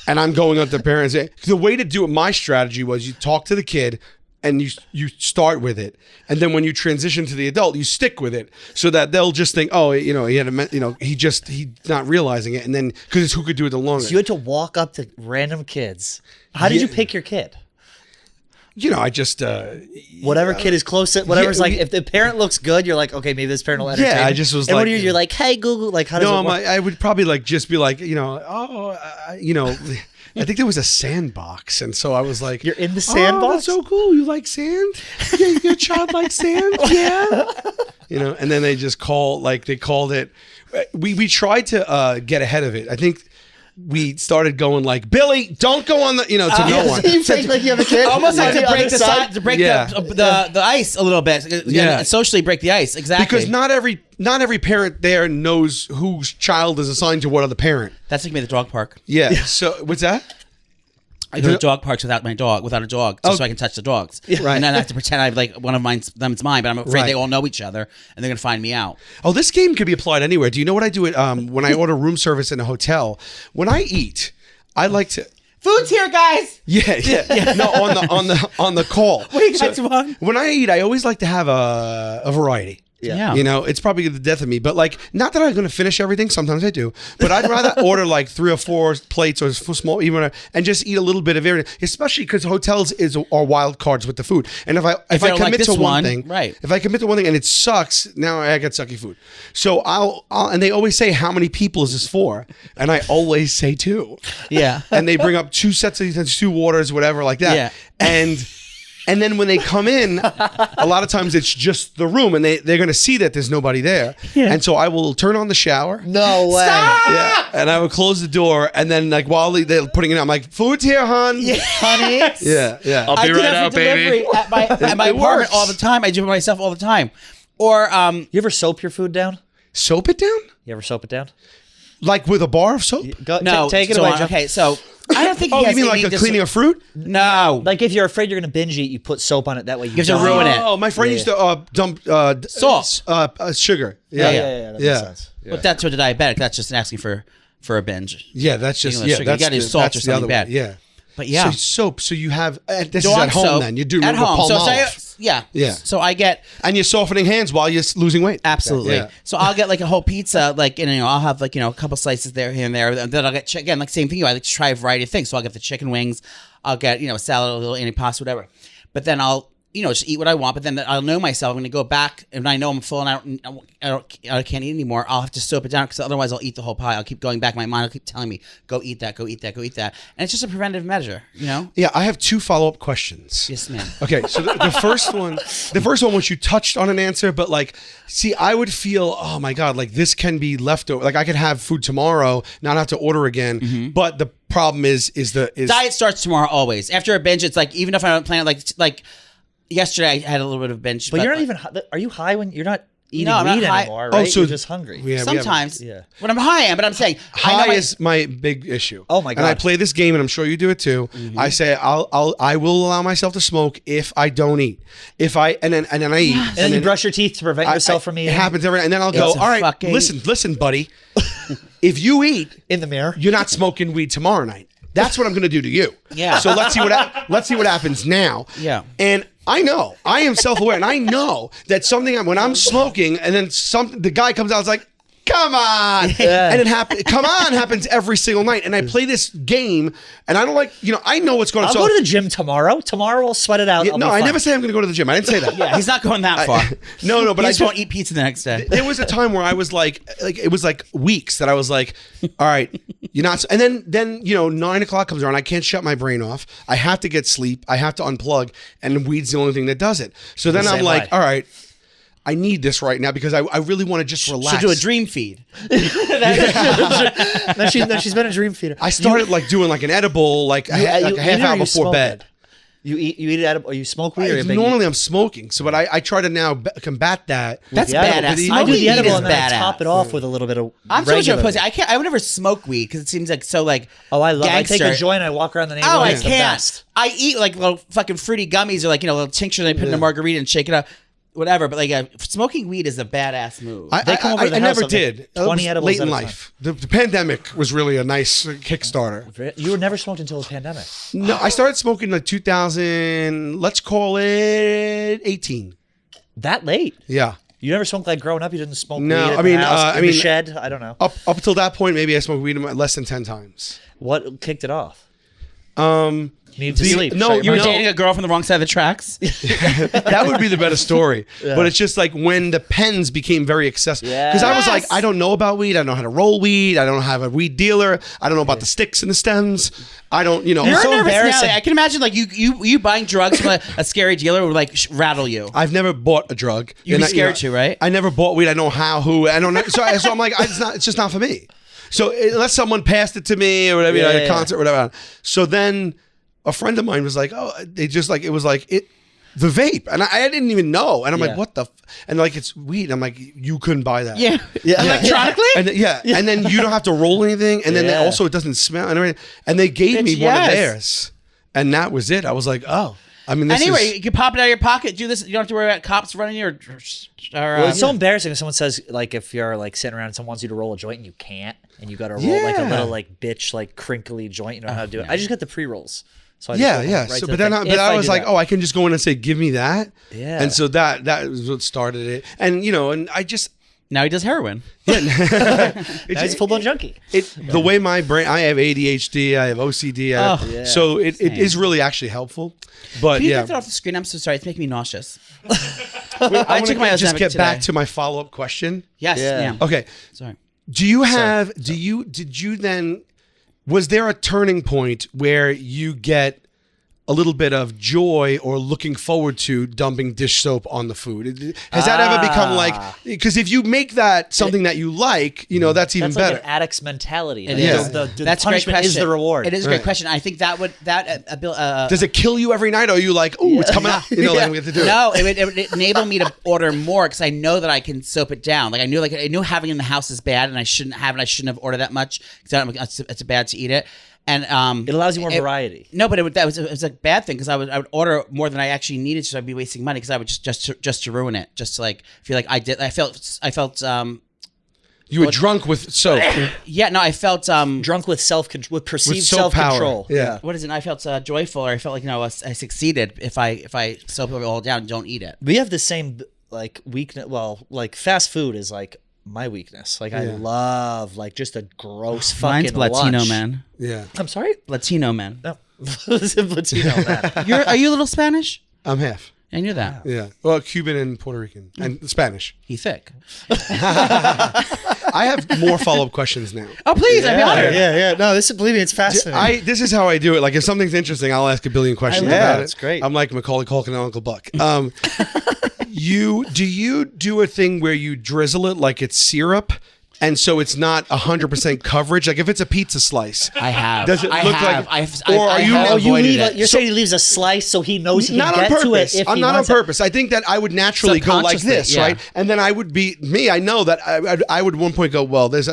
And I'm going up to parents. The way to do it, my strategy was you talk to the kid and you start with it. And then when you transition to the adult, you stick with it so that they'll just think, oh, he had he's not realizing it. And then, because it's who could do it the longest. So you had to walk up to random kids. How did you pick your kid? I just whatever kid is closest, whatever's if the parent looks good, you're like, okay, maybe this parent will entertain. Yeah, I just was and like, when you're like, hey Google, like how does it work? I would probably just be like, I think there was a sandbox, and so I was like, you're in the sandbox? Oh, that's so cool. You like sand? Yeah, your child likes sand? Yeah. And then they just called it. We tried to get ahead of it. I think we started going like, Billy, don't go on the, to no one. You fake like you have a kid? Almost like to break the ice a little bit. Yeah. Socially break the ice. Exactly. Because not every parent there knows whose child is assigned to what other parent. That's like me at the dog park. Yeah. So what's that? I go to dog parks without a dog, just so I can touch the dogs. Right. And then I have to pretend I have one of them's mine, but I'm afraid they all know each other and they're gonna find me out. Oh, this game could be applied anywhere. Do you know what I do when I order room service in a hotel? When I eat, I like to. Food's here, guys. Yeah. No, on the call. What do you guys want? When I eat, I always like to have a variety. Yeah. It's probably the death of me, but not that I'm going to finish everything. Sometimes I do, but I'd rather order 3 or 4 plates or small, even, and just eat a little bit of everything. Especially because hotels are wild cards with the food. And if I commit to one thing, right? If I commit to one thing and it sucks, now I get sucky food. So I'll and they always say, how many people is this for? And I always say 2. Yeah. And they bring up 2 sets of these, 2 waters, whatever, like that. Yeah. And then when they come in, a lot of times it's just the room, and they're going to see that there's nobody there. Yeah. And so I will turn on the shower. No way. Stop! Yeah. And I will close the door, and then while they're putting it on, I'm like, food's here, hon. Yeah, honey. Yeah. I'll be right out, baby. At my apartment all the time. I do it myself all the time. Or you ever soap your food down? Soap it down? You ever soap it down? Like with a bar of soap? No. Take it away, Jeff. Okay, so I don't think. You mean like cleaning a fruit? No. Like if you're afraid you're going to binge eat, you put soap on it. That way you don't ruin it. Oh, my friend used to dump salt, sugar. Yeah. That makes sense. But that's for the diabetic. That's just asking for a binge. Yeah, that's just you got to do salt or something bad. Yeah. But yeah. So soap. So you have this dog is at home soap, then. You do at home. Palmolive. Yeah. So I get. And you're softening hands while you're losing weight. Absolutely. Yeah. So I'll get a whole pizza, I'll have a couple slices there, here and there. And then I'll get again, same thing. I like to try a variety of things. So I'll get the chicken wings. I'll get a salad, a little antipasto, whatever. But then I'll just eat what I want. But then I'll know myself. I'm going to go back, and I know I'm full, and I can't eat anymore. I'll have to soap it down because otherwise I'll eat the whole pie. I'll keep going back. My mind will keep telling me, go eat that, go eat that, go eat that. And it's just a preventive measure, Yeah, I have 2 follow-up questions. Yes, ma'am. Okay, so the first one, which you touched on an answer, but I would feel, oh my God, this can be leftover. I could have food tomorrow, not have to order again. Mm-hmm. But the problem is diet starts tomorrow always. After a binge, it's even if I don't plan it, yesterday I had a little bit of binge. But you're not even. Are you high when you're not? eating I'm not weed high. anymore, Oh, right? so You're just hungry. Yeah, Sometimes. Yeah. When I'm high, I am, but I'm saying I know high my- is my big issue. Oh my And I God. play this game, and I'm sure you do it too. I say I will allow myself to smoke if I don't eat. If I and then I eat. And then you brush your teeth to prevent yourself from eating. It happens every, and then I'll go. It's a All right, fucking- listen, buddy. If you eat, in the mirror. you're not smoking weed tomorrow night. That's what I'm going to do to you. Yeah. So let's see what happens now. Yeah. And I know I am self-aware, and I know that something when I'm smoking, and then the guy comes out, it's like, come on, and it happens. Come on, happens every single night, and I play this game, and I don't like, I know what's going on. I'll go to the gym tomorrow. Tomorrow we'll sweat it out. Yeah, I'll no, be I fine. never say I'm going to go to the gym. I didn't say that. Yeah, he's not going that far. No, but He I just won't eat pizza the next day. There was a time where I was like it was like weeks that I was like, all right, you're not. And then 9 o'clock comes around. I can't shut my brain off. I have to get sleep. I have to unplug, and weed's the only thing that does it. So then I'm Same like, way. all right, I need this right now because I really want to just relax. Should do a dream feed. No, she's been a dream feeder. I started like doing like an edible, like a half eat it or hour you before smoke bed. it? You eat it edible, or you smoke weed? Or Normally I'm smoking, so but I try to now combat that. That's the edible. badass. I do Smoking the weed edible is and then I badass. top it off with a little bit of. I'm so much of a regular pussy. weed. I would never smoke weed because it seems like so like. Oh, I take gangster. a joint. I walk around the neighborhood. Oh, I it's the can't. best. I eat like little fucking fruity gummies or like little tincture they put in a margarita and shake it up, whatever. But like smoking weed is a badass move. I come over to the I house never and make did. 20 It was edibles late at in a life. The pandemic was really a nice Kickstarter. You were never smoked until the pandemic. No, I started smoking like 2000. Let's call it 18. That late? Yeah. You never smoked like growing up? You didn't smoke No, weed at I mean, the house, I in the mean- shed? I don't know. Up until that point, maybe I smoked weed less than 10 times. What kicked it off? Need to The- sleep. no, Shut your you were mouth. dating a girl from the wrong side of the tracks. That would be the better story. But it's just like when the pens became very accessible. Because I was like, I don't know about weed. I don't know how to roll weed. I don't have a weed dealer. I don't know about the sticks and the stems. I don't, You're so nervous embarrassing. now. I can imagine like you buying drugs from a scary dealer would like rattle you. I've never bought a drug. You'd And be scared to, right? I never bought weed. I know how, who. I don't know. So I'm like, it's just not for me. So unless someone passed it to me or whatever, at a concert or whatever. So then a friend of mine was like, oh, they just like, it was like the vape. And I didn't even know. And I'm like, what the? And like, it's weed. I'm like, you couldn't buy that. Yeah. Electronically? And and then you don't have to roll anything. And then also it doesn't smell. And everything. And they gave me one of theirs. And that was it. I was like, oh. I mean, this Anyway, is, you can pop it out of your pocket. Do this. You don't have to worry about cops running you or Well, it's so embarrassing if someone says, like, if you're like sitting around and someone wants you to roll a joint and you can't, and you got to roll like a little like bitch like crinkly joint. You know how to do it. I just got the pre-rolls. So I just go right So, to but the then thing, but if I was do like, that. oh, I can just go in and say, give me that. Yeah. And so that was what started it. And and I just now he does heroin. He's full blown junkie. the way my brain, I have ADHD, I have OCD, so it is really actually helpful. But Can you yeah, get that off the screen? I'm so sorry. It's making me nauseous. I took my just Ozempic get back today. to my follow up question. Yes. Yeah. Yeah. Okay, Sorry. do you have? Did you then? Was there a turning point where you get a little bit of joy or looking forward to dumping dish soap on the food? Has that ever become like, because if you make that something that you like, that's even That's better. like an addict's mentality. It Like, is. The That's a great punishment question. is the reward. It is a great question. I think that would Does it kill you every night? Or are you like, oh, it's coming out? Like we have to do it. No, it would enable me to order more because I know that I can soap it down. Like I knew having it in the house is bad, and I shouldn't have it. I shouldn't have ordered that much because it's bad to eat it. And It allows you more variety. No, but it was a bad thing because I would order more than I actually needed, so I'd be wasting money because I would just to ruin it, just to like feel like I did. I felt You were drunk with soap. yeah, no, I felt Drunk with with perceived soap power. self-control. Yeah. what is it? I felt joyful, or I felt like I succeeded if I soap it all down and don't eat it. We have the same like weakness. Well, like fast food is like my weakness. Like I love like just a gross fucking Mine's Latino lunch. man. Yeah, I'm sorry. Latino man. No, Latino man. Are you a little Spanish? I'm half. I knew that. Yeah, well, Cuban and Puerto Rican and Spanish. He thick. I have more follow-up questions now. Oh please, I'd be honored. Yeah. No, believe me, it's fascinating. This is how I do it. Like if something's interesting, I'll ask a billion questions love about it. it. It's great. I'm like Macaulay Culkin and Uncle Buck. Do you do a thing where you drizzle it like it's syrup and so it's not 100% coverage. Like if it's a pizza slice, I have. Does it I look have. like? Or are you? You're saying he leaves a slice so he knows he can Not on get to it. purpose. If I'm he not on wants it. purpose. I think that I would naturally go like this, Subconsciously, right? And then I would be me. I know that I would at one point go, well, there's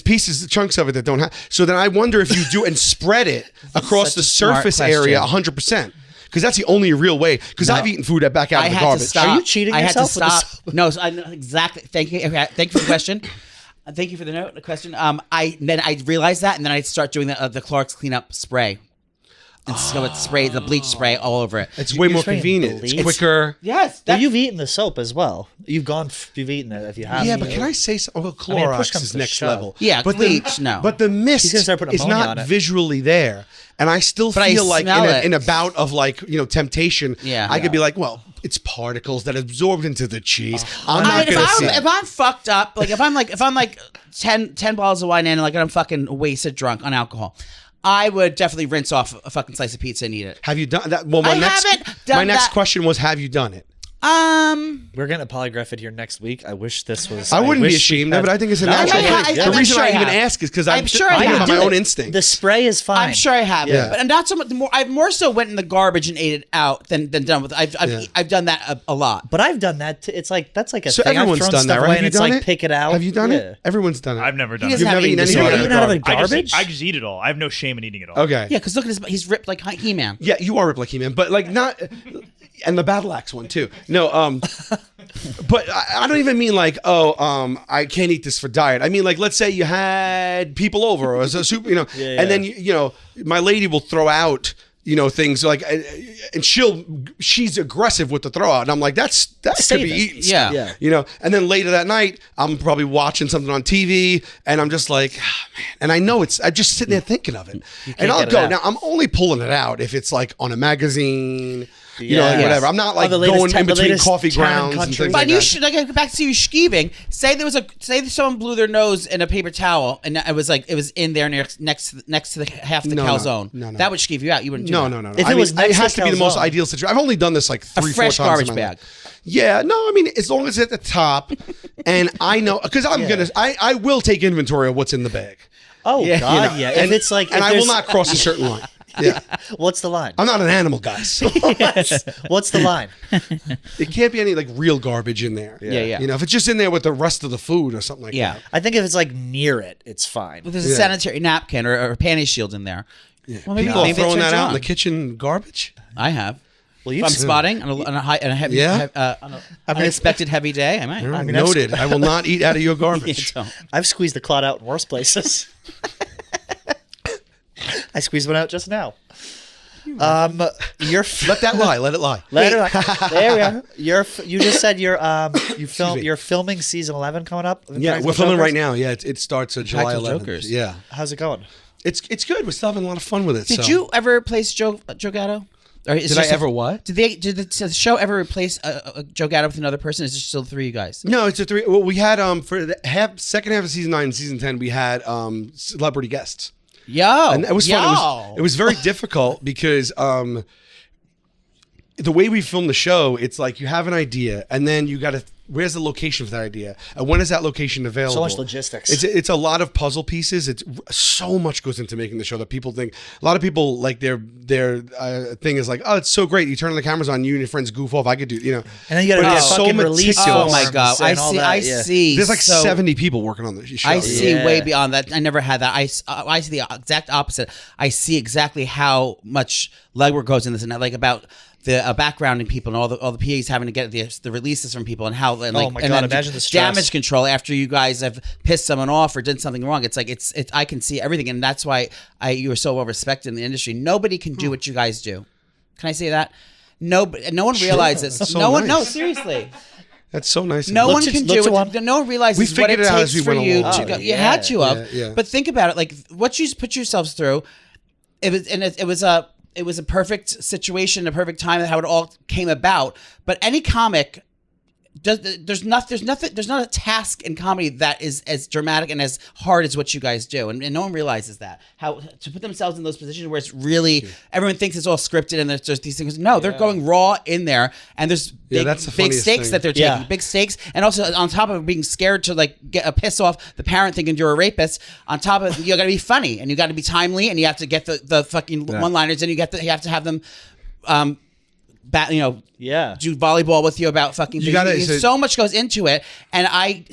pieces, chunks of it that don't have. So then I wonder if you do and spread it across Such the a smart surface question. area 100%. Because that's the only real way. Because I've eaten food back out I of the had garbage. to stop. Are you cheating I had to yourself with stop. No, I know exactly. Thank you. Okay, thank you for the question. Thank you for the question. Then I realized that, and then I start doing the Clorox cleanup spray. And so it sprays the bleach spray all over it. It's way more spraying convenient. It's bleach? quicker. Yes, Well, you've eaten the soap as well. You've eaten it if you have. Yeah, but can I say something? Well, I mean, push Clorox comes is to next shove. level. Yeah, but bleach, no. But the mist He's gonna start putting is ammonia not on it. visually there. And I still But I feel like smell it. in a bout of like, temptation, Yeah. I could be like, well, it's particles that absorbed into the cheese. I'm I not mean, going to see if I'm fucked up, like if I'm like 10 bottles of wine in, and like I'm fucking wasted drunk on alcohol, I would definitely rinse off a fucking slice of pizza and eat it. Have you done that? Well, I haven't done my next that. question was, have you done it? We're gonna polygraph it here next week. I wish this was. I wouldn't wish be we ashamed had- of it. I think it's a No, natural I- thing. I'm The reason sure I I even have. ask is because I'm sure I I have. have my Do own it. instinct. The spray is fine. I'm sure I have, Yeah. but not so much. I've more so went in the garbage and ate it out than done with. I've done that a lot. But I've done that. It's like that's like a So thing. everyone's I've thrown done stuff that, right? away Have and you it's done like it? pick it out. Have you done Yeah. it? Everyone's done it. I've never done He it. doesn't You've have never eating eaten anything disorder. out of Eaten out of a garbage? garbage? I just eat it all. I have no shame in eating it all. Okay. Yeah, because look at his. He's ripped like He-Man. Yeah, you are ripped like He-Man, but like not, and the battle axe one too. No, but I don't even mean like, I can't eat this for diet. I mean like, let's say you had people over or as a soup, and then my lady will throw out, things like, and she's aggressive with the throw out, and I'm like, that could Save be it. eaten. Yeah. And then later that night, I'm probably watching something on TV, and I'm just like, man, and I know I'm just sitting there thinking of it, and I'll get it go. out. Now I'm only pulling it out if it's like on a magazine. Yeah. Whatever. I'm not like the latest going in the between latest coffee town and grounds and country. things But like you that. should back to you skeeving. Say someone blew their nose in a paper towel and it was in there next to the half the No, calzone. no. That would skeeve you out. You wouldn't do No. that. If it was next it to has to be the most calzone. ideal situation. I've only done this like A 3-4 fresh times. garbage in my bag. life. Yeah, no, I mean as long as it's at the top, and I know because I will take inventory of what's in the bag. Oh Yeah. God, yeah. And If it's like, and if I will there's- not cross a certain line. Yeah, What's the line? I'm not an animal, guys. What's the line? It can't be any like real garbage in there. Yeah. If it's just in there with the rest of the food or something like Yeah. that. I think if it's like near it, it's fine. But there's a sanitary napkin or a panty shield in there. Well, People are it's throwing that turned out in on. the kitchen garbage. I have. Well, If you've I'm spotting on a heavy, Yeah? on an unexpected heavy day, I might. All right, mean, noted. I will not eat out of your Yeah, garbage. don't. I've squeezed the clot out in worse places. I squeezed one out just now. You're Let that lie. Let it lie. there we are. You just said you're me. you're filming season 11 coming up. of Yeah, Impractical we're filming Jokers? right now. Yeah, it starts July Impractical 11th. Jokers. Yeah, How's it going? it's good. We're still having a lot of fun with it. Did so. you ever replace Joe Gatto? Or is Did I ever what? Did the show ever replace Joe Gatto with another person? Is it still the three of you guys? No, it's a 3. Well, we had for the second half of season 9 and season 10, we had celebrity guests, Yo, and it was fun. It was very difficult because the way we film the show, it's like you have an idea, and then you got to. Where's the location for that idea? And when is that location available? So much logistics. It's a lot of puzzle pieces. It's so much goes into making the show that people think. A lot of people like their thing is like, oh, it's so great. You turn the cameras on, you and your friends goof off. I could do, And then you got to But do it's so fucking release meticulous. Oh my god! I and all see. that, I yeah. see. There's like So- 70 people working on the show. I see Yeah. way beyond that. I never had that. I see the exact opposite. I see exactly how much legwork goes in this, and like about the backgrounding people and all the PAs having to get the releases from people and how and like my and God, then imagine the stress. damage control after you guys have pissed someone off or did something wrong. It's like it's I can see everything, and that's why you are so well respected in the industry. Nobody can do what you guys do. Can I say that? No one realizes. That's so no one. No, nice. seriously. That's so nice. No of one you. can look do to it. one. No one realizes We what figured it it out as takes we for went you along. to Oh, go. You yeah. had to have. Yeah. But think about it. Like what you put yourselves through. It was a perfect situation, a perfect time, how it all came about. But any comic there's not a task in comedy that is as dramatic and as hard as what you guys do, and no one realizes that, how to put themselves in those positions where it's really everyone thinks it's all scripted and there's just these things. No, they're going raw in there, and there's big stakes that they're taking, big stakes, and also on top of being scared to like get a piss off the parent thinking you're a rapist. On top of you got to be funny and you got to be timely and you have to get the fucking one-liners and you have to have them. Do volleyball with you about fucking things. So much goes into it, and I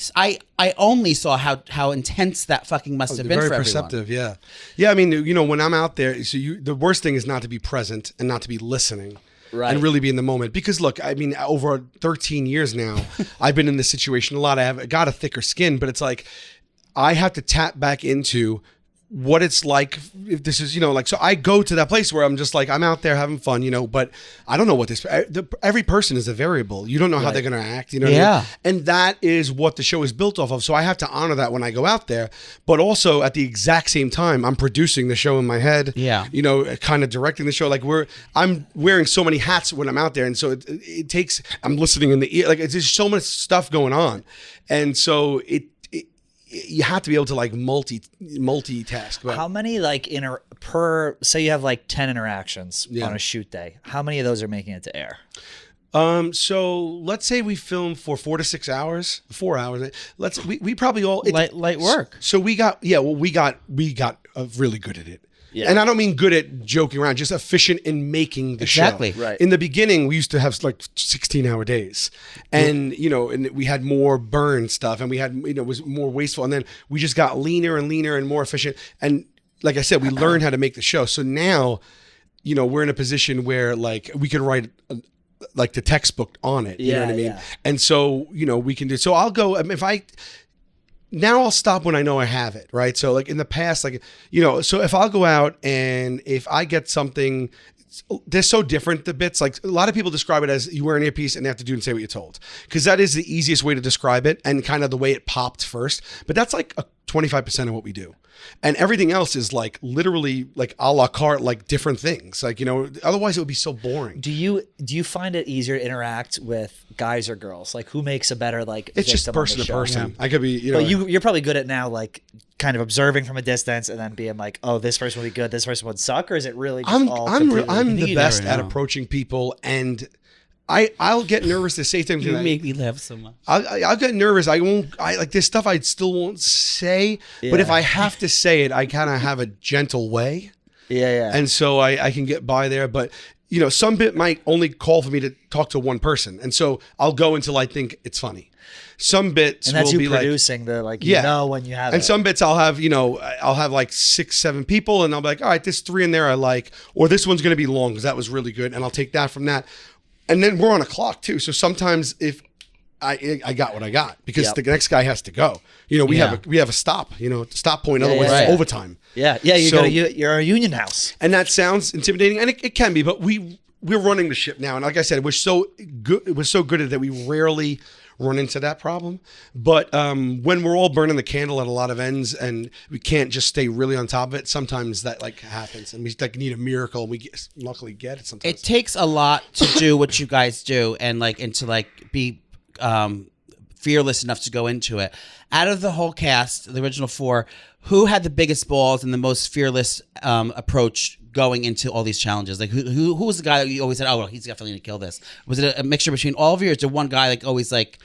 only saw how intense that fucking must have been for everyone. Very perceptive, yeah. I mean, when I'm out there, so the worst thing is not to be present and not to be listening. Right. And really be in the moment. Because look, I mean, over 13 years now, I've been in this situation a lot. I have got a thicker skin, but it's like I have to tap back into what it's like if this is, so I go to that place where I'm just like, I'm out there having fun, but I don't know what every person is a variable. You don't know how they're going to act, what I mean? And that is what the show is built off of. So I have to honor that when I go out there, but also at the exact same time, I'm producing the show in my head, kind of directing the show. Like I'm wearing so many hats when I'm out there. And so it takes, I'm listening in the ear, like there's so much stuff going on. And so you have to be able to like multitask. How many say you have like 10 interactions on a shoot day? How many of those are making it to air? So let's say we film for 4 to 6 hours, 4 hours. We probably all light work. So we got really good at it. Yeah. And I don't mean good at joking around, just efficient in making the show. Exactly. Right. In the beginning, we used to have like 16-hour days, and and we had more burn stuff, and we had it was more wasteful, and then we just got leaner and leaner and more efficient. And like I said, we learned how to make the show. So now, we're in a position where like we can write like the textbook on it. You know what I mean? Yeah. And so we can do. So I'll go Now I'll stop when I know I have it, right? So like in the past, so if I'll go out and if I get something, they're so different, the bits. Like a lot of people describe it as you wear an earpiece and they have to do and say what you're told. Because that is the easiest way to describe it and kind of the way it popped first. But that's like 25% of what we do. And everything else is like literally like a la carte, like different things. Like, otherwise it would be so boring. Do you find it easier to interact with guys or girls? Like who makes a better it's just person to person. Yeah. I could be, But you're probably good at now like kind of observing from a distance and then being like, oh, this person would be good, this person would suck, or is it really just I'm the best at approaching people, and I'll get nervous to say things. You make me laugh so much. I'll get nervous. I like there's stuff I still won't say, but if I have to say it, I kind of have a gentle way. Yeah. And so I can get by there, but some bit might only call for me to talk to one person, and so I'll go until I think it's funny. Some bits and that's will you be producing the when you have and it. Some bits I'll have like 6-7 people, and I'll be like, all right, there's 3 in there I like, or this one's gonna be long because that was really good, and I'll take that from that. And then we're on a clock too. So sometimes if I got what I got because the next guy has to go. We have a stop. Stop point. Otherwise, it's overtime. Yeah. You're a union house. And that sounds intimidating, and it can be. But we're running the ship now, and like I said, we're so good. We're so good at it that we rarely run into that problem. But when we're all burning the candle at a lot of ends, and we can't just stay really on top of it, sometimes that like happens, and we like need a miracle. And we luckily get it sometimes. It takes a lot to do what you guys do, and to be fearless enough to go into it. Out of the whole cast, the original 4, who had the biggest balls and the most fearless approach going into all these challenges? Like who was the guy that you always said, oh, well, he's definitely gonna kill this? Was it a mixture between all of you, or is there one guy like always like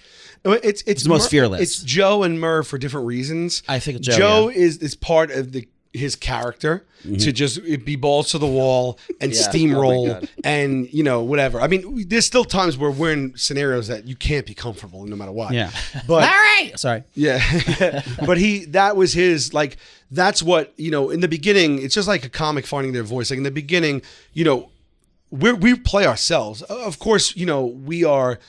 it's the most fearless? It's Joe and Murr for different reasons. I think Joe is part of his character to just be balls to the wall and steamroll and whatever. I mean, there's still times where we're in scenarios that you can't be comfortable no matter what. Yeah. But Larry! Sorry. Yeah. But that was his that's what, in the beginning, it's just like a comic finding their voice. Like in the beginning, we play ourselves. Of course, we are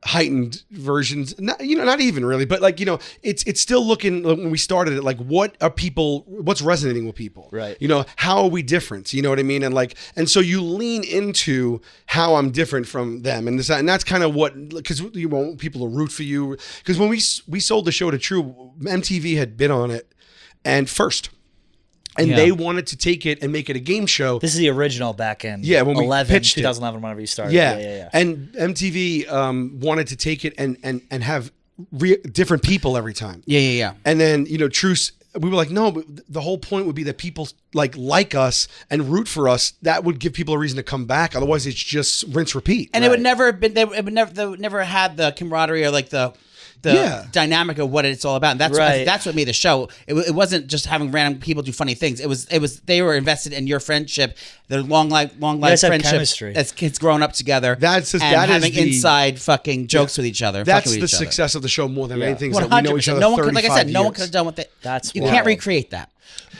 heightened versions, not even really, but it's still looking, when we started it, like what's resonating with people, right? How are we different? You know what I mean? And so you lean into how I'm different from them, and that's kind of what, because you want people to root for you. Because when we sold the show to True, MTV had bid on it and first. And they wanted to take it and make it a game show. This is the original back in when we pitched 2011, whenever you started. Yeah. And MTV wanted to take it and have different people every time. Yeah. And then, Truce, we were like, no, but the whole point would be that people like us and root for us. That would give people a reason to come back. Otherwise, it's just rinse, repeat. And it would never have been. They would never had the camaraderie or like the dynamic of what it's all about. And that's what made the show. It wasn't just having random people do funny things. It was they were invested in your friendship, their long life friendship chemistry. As kids growing up together. Having inside fucking jokes with each other. That's the success of the show more than anything. That we know each other. Like I said, no one could have done what you can't recreate that.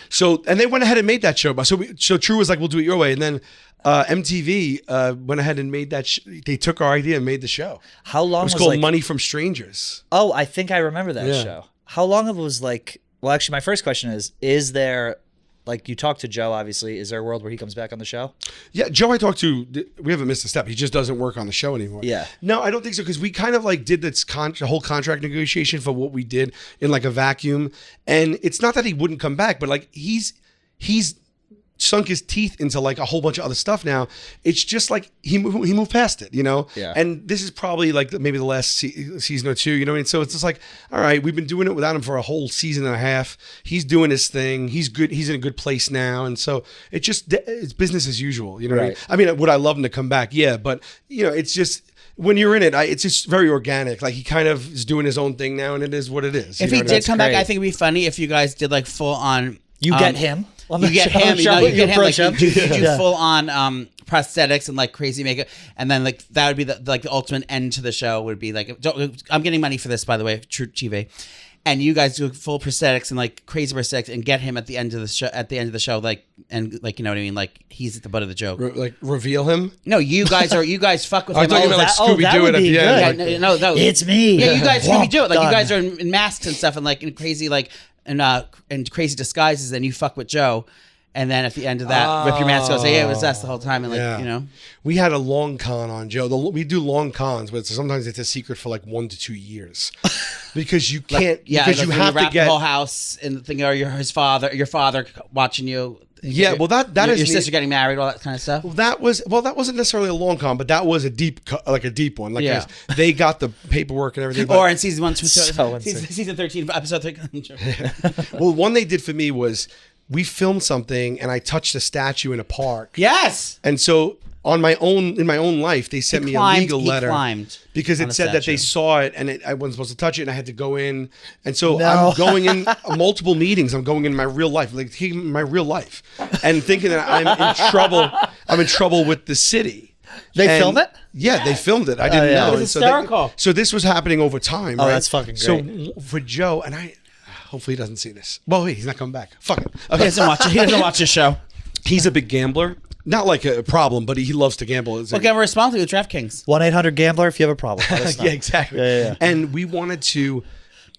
So and they went ahead and made that show. So True was like, we'll do it your way, and then MTV went ahead and made that. They took our idea and made the show. How long? It was called Money from Strangers. Oh, I think I remember that show. How long it was like? Well, actually, my first question is there? Like, you talked to Joe, obviously. Is there a world where he comes back on the show? Yeah, Joe I talked to, we haven't missed a step. He just doesn't work on the show anymore. Yeah. No, I don't think so, because we kind of like did this whole contract negotiation for what we did in like a vacuum. And it's not that he wouldn't come back, but like he's sunk his teeth into like a whole bunch of other stuff now. It's just like he moved past it, Yeah. And this is probably like maybe the last season or two, what I mean? So it's just like, all right, we've been doing it without him for a whole season and a half. He's doing his thing. He's good. He's in a good place now. And so it's business as usual, what I mean? I mean, would I love him to come back? Yeah, but it's just, when you're in it, it's just very organic. Like he kind of is doing his own thing now, and it is what it is. If he did come back, I think it'd be funny if you guys did like full on. You get him. You get him. You get him. Like, you do full on prosthetics and like crazy makeup, and then like that would be the ultimate end to the show. Would be like, I'm getting money for this, by the way, True TV. And you guys do full prosthetics and like crazy prosthetics, and get him at the end of the show. At the end of the show, like, and like, you know what I mean? Like he's at the butt of the joke. Like reveal him. No, you guys fuck with him. I'm talking about like Scooby Doo at the end. Yeah, no, it's me. Yeah, you guys Scooby Doo it. Like you guys are in masks and stuff, and like in crazy like and crazy disguises, and you fuck with Joe. And then at the end of that, rip your mask off, say, yeah, it was us the whole time. And like, We had a long con on Joe. We do long cons, but sometimes it's a secret for like 1 to 2 years. Because you can't, because you have to get the whole house and the thing, or your father watching you. Yeah, well, that is your sister getting married, all that kind of stuff. That wasn't necessarily a long con, but that was a deep one. Like they got the paperwork and everything. Or in season 1, season 13, episode 13. Well, one they did for me was we filmed something and I touched a statue in a park. Yes. And so in my own life, they sent me a legal letter because it said that they saw it and I wasn't supposed to touch it, and I had to go in. And so I'm going in multiple meetings. I'm going in my real life, like my real life, and thinking that I'm in trouble. I'm in trouble with the city. They filmed it? Yeah, they filmed it. I didn't know. It was hysterical. So this was happening over time. Oh, right? That's fucking great. So for Joe, and hopefully he doesn't see this. Well, wait, he's not coming back. Fuck it. Okay. He doesn't watch the show. He's a big gambler. Not like a problem, but he loves to gamble. Well, get responsibly with DraftKings. 1-800-GAMBLER if you have a problem. Yeah, exactly. Yeah. And we wanted to,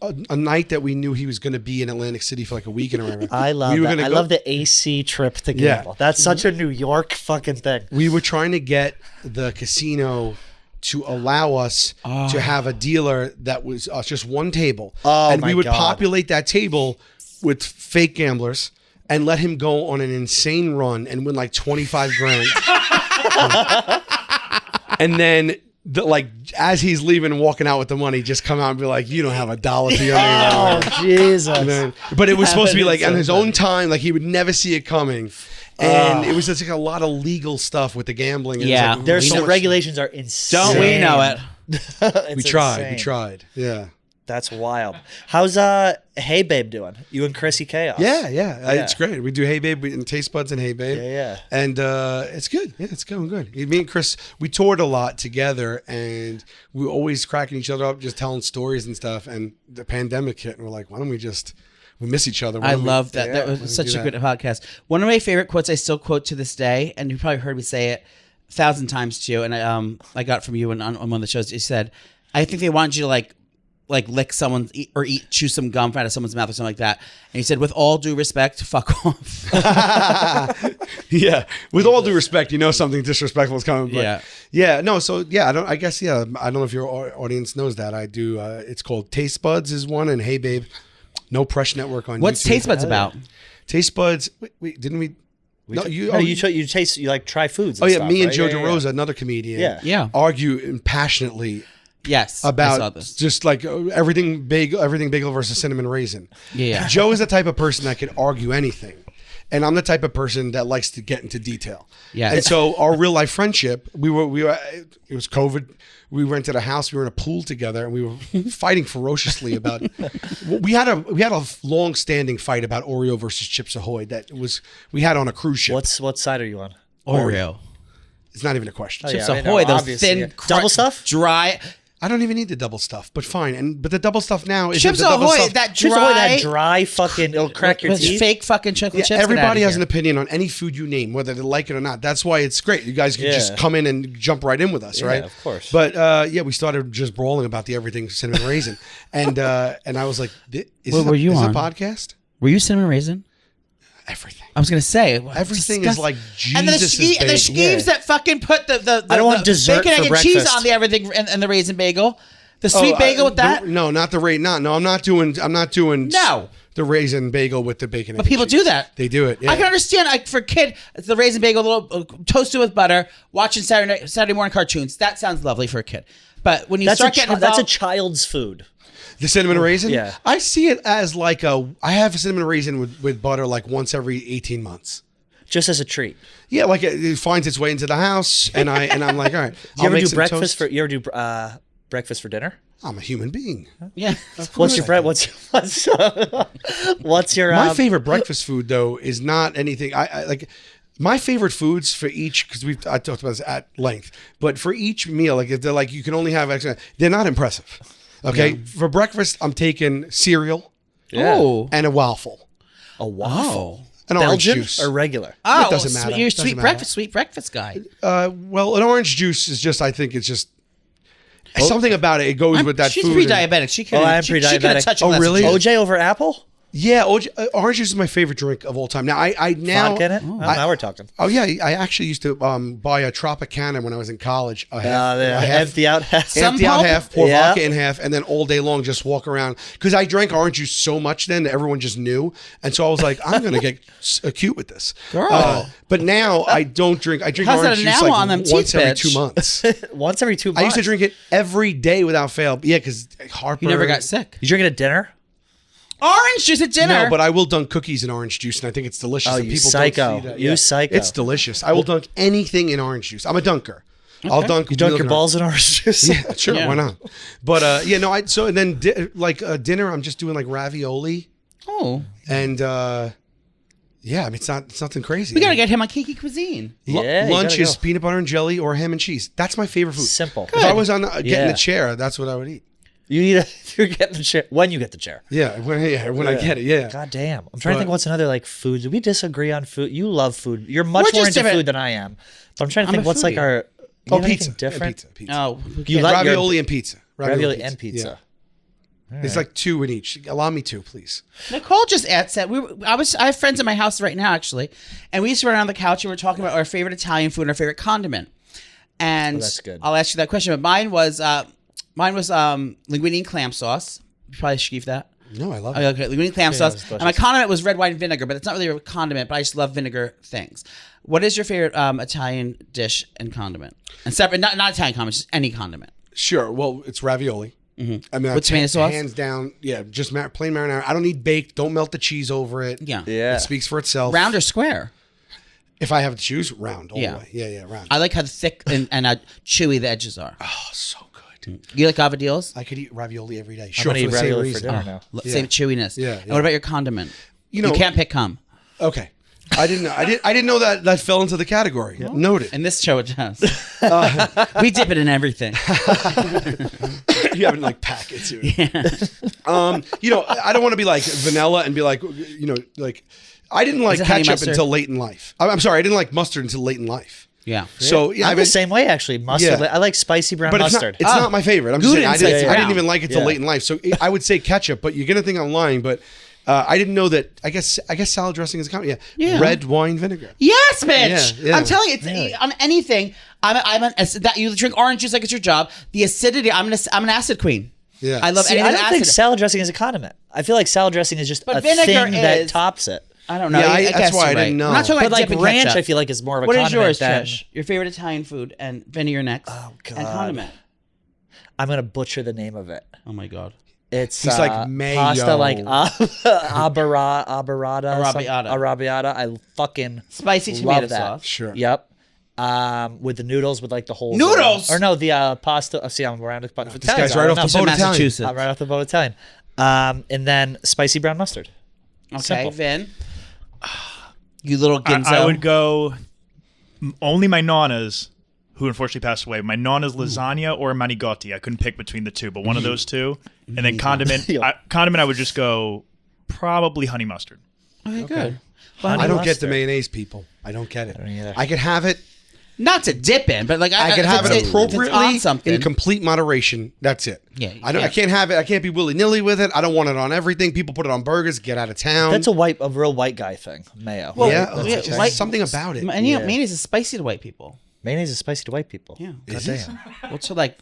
a night that we knew he was going to be in Atlantic City for like a week and whatever. I love that. I love the AC trip to gamble. That's such a New York fucking thing. We were trying to get the casino to allow us to have a dealer that was just one table. And we would populate that table with fake gamblers and let him go on an insane run and win like 25 grand. And then as he's leaving and walking out with the money, just come out and be like, you don't have $1 to your name. Oh, Jesus. But it was supposed to be like on his own time, like he would never see it coming. And it was just like a lot of legal stuff with the gambling. Yeah. Like, There's the regulations are insane. Don't we know it? We tried. Yeah. That's wild. How's Hey Babe doing? You and Chrissy Chaos? Yeah. It's great. We do Hey Babe and Taste Buds and Hey Babe. Yeah. And it's good. Yeah, it's going good. Me and Chris, we toured a lot together, and we were always cracking each other up, just telling stories and stuff. And the pandemic hit, and we're like, why don't we miss each other? I love that. That was such a good podcast. One of my favorite quotes I still quote to this day, and you probably heard me say it 1,000 times to you, and I got it from you on one of the shows. You said, I think they wanted you to like lick someone's or chew some gum out of someone's mouth or something like that. And he said, with all due respect, fuck off. Yeah. With all due respect, something disrespectful is coming. But I don't know if your audience knows that. I do. It's called Taste Buds is one, and Hey Babe, No Pressure Network on What's YouTube. Taste Buds about? Taste buds. Wait, didn't we? No, you taste. You like try foods. Oh And yeah, stuff, me and right? Joe Yeah, DeRosa, another comedian, Yeah. argue passionately Yes. I saw about this. just like everything bagel versus cinnamon raisin. Yeah. Joe is the type of person that can argue anything. And I'm the type of person that likes to get into detail. Yes. And so our real life friendship, it was COVID. We rented a house. We were in a pool together, and we were fighting ferociously about. We had a long standing fight about Oreo versus Chips Ahoy we had on a cruise ship. What side are you on? Oreo. It's not even a question. Oh, Chips yeah, I know, Ahoy, those obviously, thin, yeah. Double stuff? dry. I don't even need the double stuff, but fine. But the double stuff now is Chips the double Ahoy, stuff. that Chips Ahoy, that dry, dry fucking, it'll crack your with teeth. fake fucking chocolate chips. Everybody Get has outta an here. opinion on any food you name, whether they like it or not. That's why it's great. You guys can just come in and jump right in with us, right? of course. But we started just brawling about the everything cinnamon raisin, and I was like, "Is What were you this on? a podcast? Were you cinnamon raisin? Everything." I was gonna say Everything is like and the Jesus' and the skeeves that fucking put the I don't want dessert bacon, egg, for and cheese breakfast. on the everything and the raisin bagel. The sweet bagel with that. No, not the raisin. No, I'm not doing. No. The raisin bagel with the bacon. But people do that. They do it. Yeah. I can understand. Like for a kid, it's the raisin bagel, a little toasted with butter, watching Saturday morning cartoons. That sounds lovely for a kid. But when you start getting that's a involved, child's food. The cinnamon raisin? Yeah. I see it as like I have a cinnamon raisin with butter like once every 18 months. Just as a treat. Yeah, like it finds its way into the house, and I'm like, all right. You ever do breakfast for? You ever do breakfast for dinner? I'm a human being. yeah, What's your bread? What's your? My favorite breakfast food though is not anything. I like my favorite foods for each because I talked about this at length. But for each meal, like if they're like you can only have extra, they're not impressive. Okay, for breakfast I'm taking cereal Oh, and a waffle, a waffle. an orange Belgian juice. or regular? oh, It doesn't matter. You're a Doesn't sweet matter. breakfast guy. Well, an orange juice is just. I think it's just something about it. It goes with that She's food. pre-diabetic. She couldn't. Oh, I'm she couldn't pre-diabetic. touch Oh, unless really? it's- OJ over apple? Yeah, orange juice is my favorite drink of all time. Now, I now Vodka in it? Oh, now we're talking. Oh yeah, I actually used to buy a Tropicana when I was in college. A half, Empty out half. empty out pulp? half, pour Yeah. vodka in half, and then all day long just walk around. Because I drank orange juice so much then that everyone just knew, and so I was like, I'm gonna get cute with this, Girl. But now I don't drink. I drink How's orange that juice now like on them once teeth, every bitch? 2 months. Once every 2 months. I used to drink it every day without fail. Yeah, because heartburn. You never got sick. You drink it at dinner? Orange juice at dinner. No, but I will dunk cookies in orange juice, and I think it's delicious. Oh, and you people psycho. Don't see that. You psycho. It's delicious. I will dunk anything in orange juice. I'm a dunker. I'll dunk. You dunk milk your and balls in orange juice? Yeah, sure. Yeah. Why not? But so and then dinner, I'm just doing like ravioli oh, and yeah, I mean it's nothing crazy. we gotta get him on Kiki Cuisine. Yeah, you Lunch gotta is go. peanut butter and jelly or ham and cheese. That's my favorite food. Simple. If I was on getting Yeah. the chair, that's what I would eat. You need you're getting the chair when you get the chair. Yeah, when I get it. Yeah. God damn. I'm trying to But- think what's another like food. Do we disagree on food? You love food. You're much We're more just into different. food than I am. But I'm trying to I'm think a what's like foodie. our Oh, you have pizza. anything different. Yeah, pizza. Oh, You like your- ravioli and pizza. Ravioli and pizza. It's like 2 in each. Allow me 2, please. Nicole just said I have friends in my house right now actually, and we used to run around the couch and we're talking about our favorite Italian food and our favorite condiment. And that's good. I'll ask you that question. But mine was linguine and clam sauce. You probably should give that. No, I love Oh, it. okay, linguine and clam sauce. it's And my condiment was red wine and vinegar, but it's not really a condiment. But I just love vinegar things. What is your favorite Italian dish and condiment? And separate, not Italian condiment, just any condiment. Sure. Well, it's ravioli. I mean, With tomato sauce? hands down. Yeah, just plain marinara. I don't need baked. Don't melt the cheese over it. Yeah. Yeah. It speaks for itself. Round or square? If I have to choose, round all Yeah. the way. Yeah, round. I like how thick and chewy the edges are. Oh, so good. You like avadillos? I could eat ravioli every day. I'm Sure, gonna for eat the same ravioli for reason. dinner now. Same chewiness. Yeah, And yeah. what about your condiment? You know, You can't pick cum. Okay. I didn't know. I didn't know that fell into the category. Noted. In this show, it does. We dip it in everything. You haven't like packets. You know, I don't want to be like vanilla and be like, you know, like I didn't like it honey ketchup mustard? until late in life. I'm sorry, I didn't like mustard until late in life. Yeah. So yeah, I'm the same way actually. Mustard. Yeah. I like spicy brown but mustard. it's not my favorite. I'm just saying, I Gouda didn't, and I didn't brown. even like it till Yeah. late in life. So I would say ketchup, but you're gonna think I'm lying. But I didn't know that. I guess salad dressing is a comment. Yeah. Yeah. Red wine vinegar. Yes, bitch. Yeah, yeah. I'm telling you, it's, on anything. That you drink orange juice like it's your job. The acidity. I'm an acid queen. Yeah. I love See, anything I don't think acid. salad dressing is a condiment. I feel like salad dressing is just But a vinegar thing that is. tops it. I don't know. Yeah, I that's guess why you're I didn't right. know. I'm not talking But about like dip and ranch, ketchup. I feel like is more of a What condiment is yours, than... Trish? Your favorite Italian food and Vinny, you're next. Oh, God. And condiment. I'm going to butcher the name of it. Oh my god. It's He's like mayo. pasta like arrabbiata. Arrabbiata. I fucking Spicy love tomato that. sauce. Sure. Yep. With the noodles with like the whole Noodles? or no, the pasta. Oh, see, I'm around the This guy's right off the It's in boat Italian. Massachusetts. I'm right off the boat Italian. And then spicy brown mustard. Okay, Simple. Vin. You little ginzo. I would go only my Nana's, who unfortunately passed away. My Nana's lasagna or manigotti. I couldn't pick between the two, but one of those two. And then condiment. I would just go probably honey mustard. Okay, good. I don't get the mustard. mayonnaise, people. I don't get it. don't either. I could have it. Not to dip in, but like I could if have it's- it if it's on appropriately something. in complete moderation. That's it. Yeah, I can't have it. I can't be willy nilly with it. I don't want it on everything. People put it on burgers. Get out of town. That's a real white guy thing. Mayo. yeah, white- something about it. And you know, mayonnaise is spicy to white people. Mayonnaise is spicy to white people. Yeah. God damn. Well, to like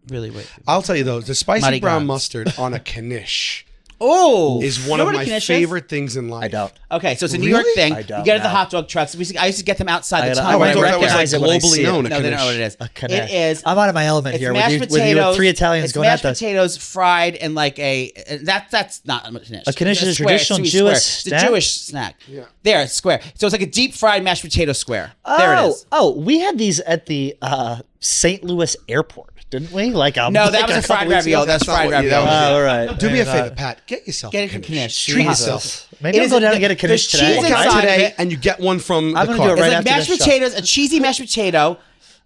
really white people. I'll tell you though, the spicy Mighty brown gods. mustard on a knish Oh, is one of my favorite things in life. I don't. Okay, so it's a New York Really? thing. I You don't get it at the know. hot dog trucks. I used to get them outside the I tunnel. I thought that was recognize like it when I globally see it. known. No, they don't know what it is. knish. It is. I'm out of my element It's here mashed with you potatoes. with 3 Italians it's going at mashed this. potatoes fried in like that's not a knish. A knish is a It's traditional sweet Jewish square. It's snack? a Jewish snack. Yeah. There, it's square. So it's like a deep fried mashed potato square. There it is. Oh, we had these at the St. Louis airport, didn't we? Like No, that like was a fried couple weeks ago. ravioli. That's That's not fried what you- that ravioli. was- Oh, all right. Do me a And, favor, Pat. Get yourself Get a a knish. Treat Yeah. yourself. Maybe It I'll is go down and the- get a the knish today. cheese Walk out inside of today it- and you get one from I'm the gonna car. do it It's right like after mashed this show. potatoes, a cheesy mashed potato,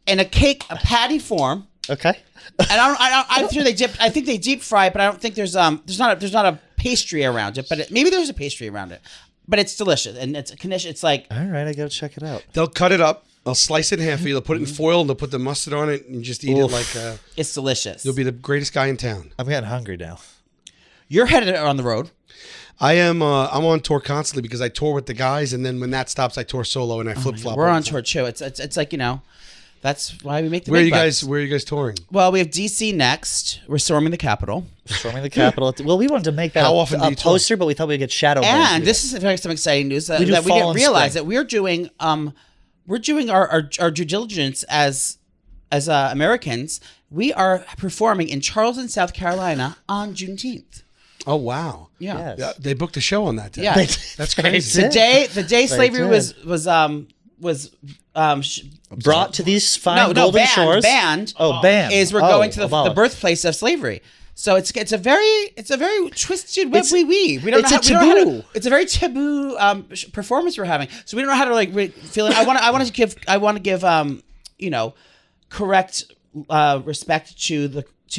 and a cake, a patty form. Okay. And I'm sure they dip. I think they deep fry it, but I don't think there's not a pastry around it. But maybe there's a pastry around it. But it's delicious, and it's a knish. It's like All right, I gotta check it out. They'll cut it up. They'll slice it in half for you. They'll put it in foil and they'll put the mustard on it and you just eat it like it's delicious. you'll be the greatest guy in town. I'm getting hungry now. You're headed on the road. I am. I'm on tour constantly because I tour with the guys, and then when that stops, I tour solo and I flip flop. We're all on the tour time. too. It's like that's why we make the Where are big you guys? bucks. Where are you guys touring? Well, we have DC next. We're storming the Capitol, Storming the Capitol. Well, we wanted to make that How a, often do a you tour? poster, but we thought we'd get shadow. and this is some exciting news that We do we fall didn't and realize spring. that we're doing our due diligence as Americans. We are performing in Charleston, South Carolina on Juneteenth. Oh wow! Yeah. Yes. Yeah, they booked a show on that day. Yeah. That's crazy. The day slavery did. was brought to these fine golden banned, shores. banned. Oh, banned. Is we're Oh, going to the abolished. birthplace of slavery. So it's a very twisted web we don't it's know a how, we don't know how taboo. to, it's a very taboo performance we're having. So we don't know how to like feel it. I want to give correct respect to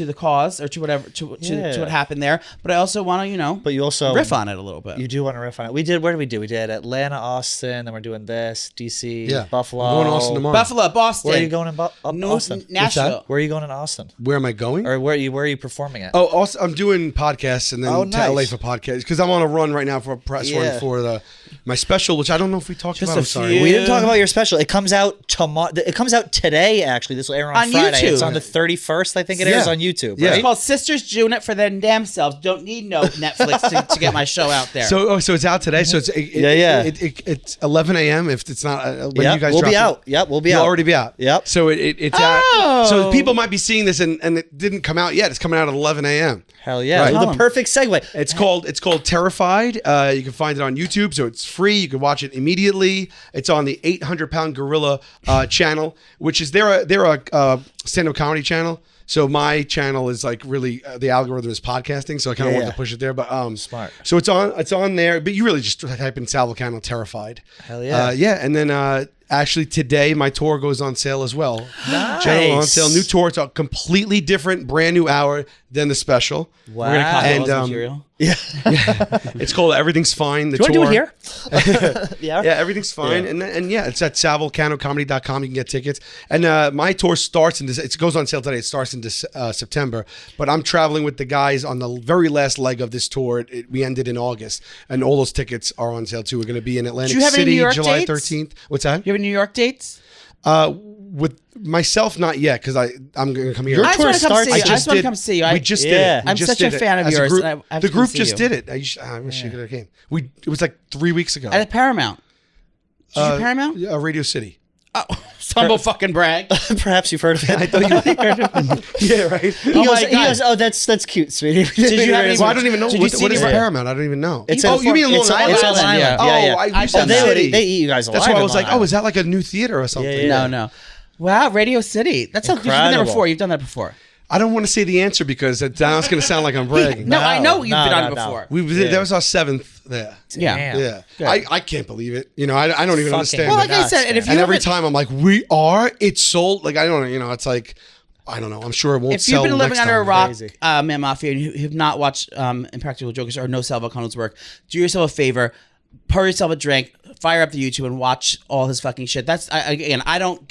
the cause or to whatever to what happened there. But I also want to But you also riff on it a little bit. You do want to riff on it. We did. Where did we do? We did Atlanta, Austin. Then we're doing this. DC, Yeah. Buffalo. I'm going to Austin tomorrow. Buffalo, Boston. Where are you going in Austin? Nashville. Where are you going in Austin? Where am I going? Or where are you performing at? Oh, also, I'm doing podcasts and then Oh, to LA nice. for podcasts because I'm on a run right now for a press run Yeah. for my special, which I don't know if we talked about. I'm sorry. We didn't talk about your special. It comes out tomorrow. It comes out today. Actually, this will air on Friday. YouTube. It's on the 31st. I think it airs Yeah. on YouTube. Yeah. Right? It's called Sisters doing it for their damn selves. Don't need no Netflix to get my show out there. So it's out today. So it's it's 11 a.m. If it's not when Yep, you guys we'll drop be it. out. Yep, we'll be You'll out. already be out. Yep. So it's out. So people might be seeing this and it didn't come out yet. It's coming out at 11 a.m. Hell yeah! Right. Well, Tell the 'em. perfect segue. It's called Terrified. You can find it on YouTube, so it's free. You can watch it immediately. It's on the 800-Pound Gorilla channel, which is they're a stand-up comedy channel. So my channel is like really the algorithm is podcasting, so I kind of Yeah, wanted yeah. to push it there. But Smart. So it's on there, but you really just type in Sal Vulcano Terrified. Hell yeah. Yeah, and then actually today my tour goes on sale as well. Nice. General on sale, new tour. It's a completely different, brand new hour than the special. Wow. We're gonna copy all And, this material. It's called Everything's Fine. The Do you want to tour. do it here? Yeah, everything's fine, Yeah. and it's at salvolcanocomedy.com. You can get tickets, and my tour starts it goes on sale today. It starts in September, but I'm traveling with the guys on the very last leg of this tour. We ended in August, and all those tickets are on sale too. We're going to be in Atlantic Do you have any City, New York July dates? 13th. What's that? You have New York dates? With myself, not yet, because I'm going to come here. Your I just tour want to come starts. see you. I just want to come see you. We just did Yeah. it. We I'm just such a did it fan of as a yours, group. and I have The to come group see just you. did it. I wish you could have came. It was like 3 weeks ago. At Paramount. Did you Paramount? Radio City. Oh, humble fucking brag. Perhaps you've heard of it. I thought you heard of it. Yeah, right. He Oh goes, my God. oh, that's cute, sweetie. Did you have any? Well, I don't even know Did you what see is any- Paramount. I don't even know. It's oh, in- you mean in Long it's on- Island? it's on Long Island. Yeah. Oh, Yeah. I used Oh, to they eat you guys alive. That's why I in was Long like, Island. is that like a new theater or something? Yeah. No. Wow, Radio City. That's how you've been there Incredible. before. You've done that before. I don't want to say the answer because now it's going to sound like I'm bragging. No, I know you've No, been on no, it no. before. That was our 7th there. Yeah. Yeah. Good. I can't believe it. You know, I don't even Fucking understand. Well, it. like I said, and if you And every haven't- time I'm like, it's sold. Like, I don't know, it's like, I don't know. I'm sure it won't if sell you've been living next under a time. rock, Crazy. Man Mafia, and you have not watched Impractical Jokers or know Sal Vulcano's work, do yourself a favor, pour yourself a drink, fire up the YouTube, and watch all his fucking shit. I don't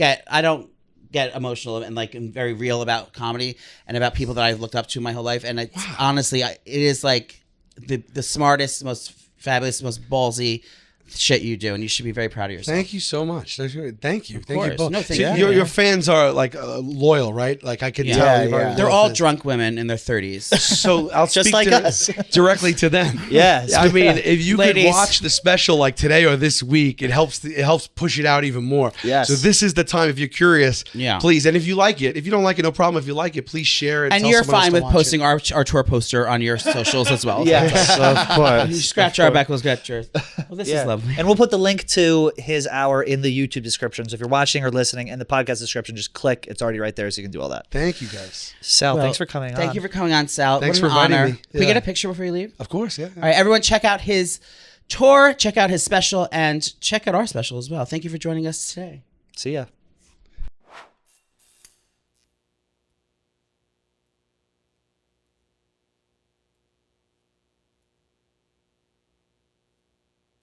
get emotional and like I'm very real about comedy and about people that I've looked up to my whole life. And it's, honestly, it is like the smartest, most fabulous, most ballsy shit you do, and you should be very proud of yourself. Thank you so much. Thank you. Thank you course. both. No, thank So you. your fans are like loyal, right? Like I can Yeah. tell. Yeah, you're yeah. They're loyal all fans. drunk women in their 30s. So I'll Just speak like to us. directly to them. Yes. I mean, if you Ladies. could watch the special like today or this week, it helps push it out even more. Yes. So this is the time if you're curious. Yeah. Please, and if you like it, if you don't like it, no problem. If you like it, please share it. And tell you're someone else fine to with watch posting it. our tour poster on your socials as well. Yes, of You course. scratch our back, we'll scratch yours. Well, this is lovely. And we'll put the link to his hour in the YouTube description. So if you're watching or listening in the podcast description, just click. It's already right there, so you can do all that. Thank you guys. Sal, Well, thanks for coming on. Thank you for coming on, Sal. Thanks what an for inviting honor. me. Can we Yeah. get a picture before you leave? Of course, yeah. All right, everyone, check out his tour, check out his special, and check out our special as well. Thank you for joining us today. See ya.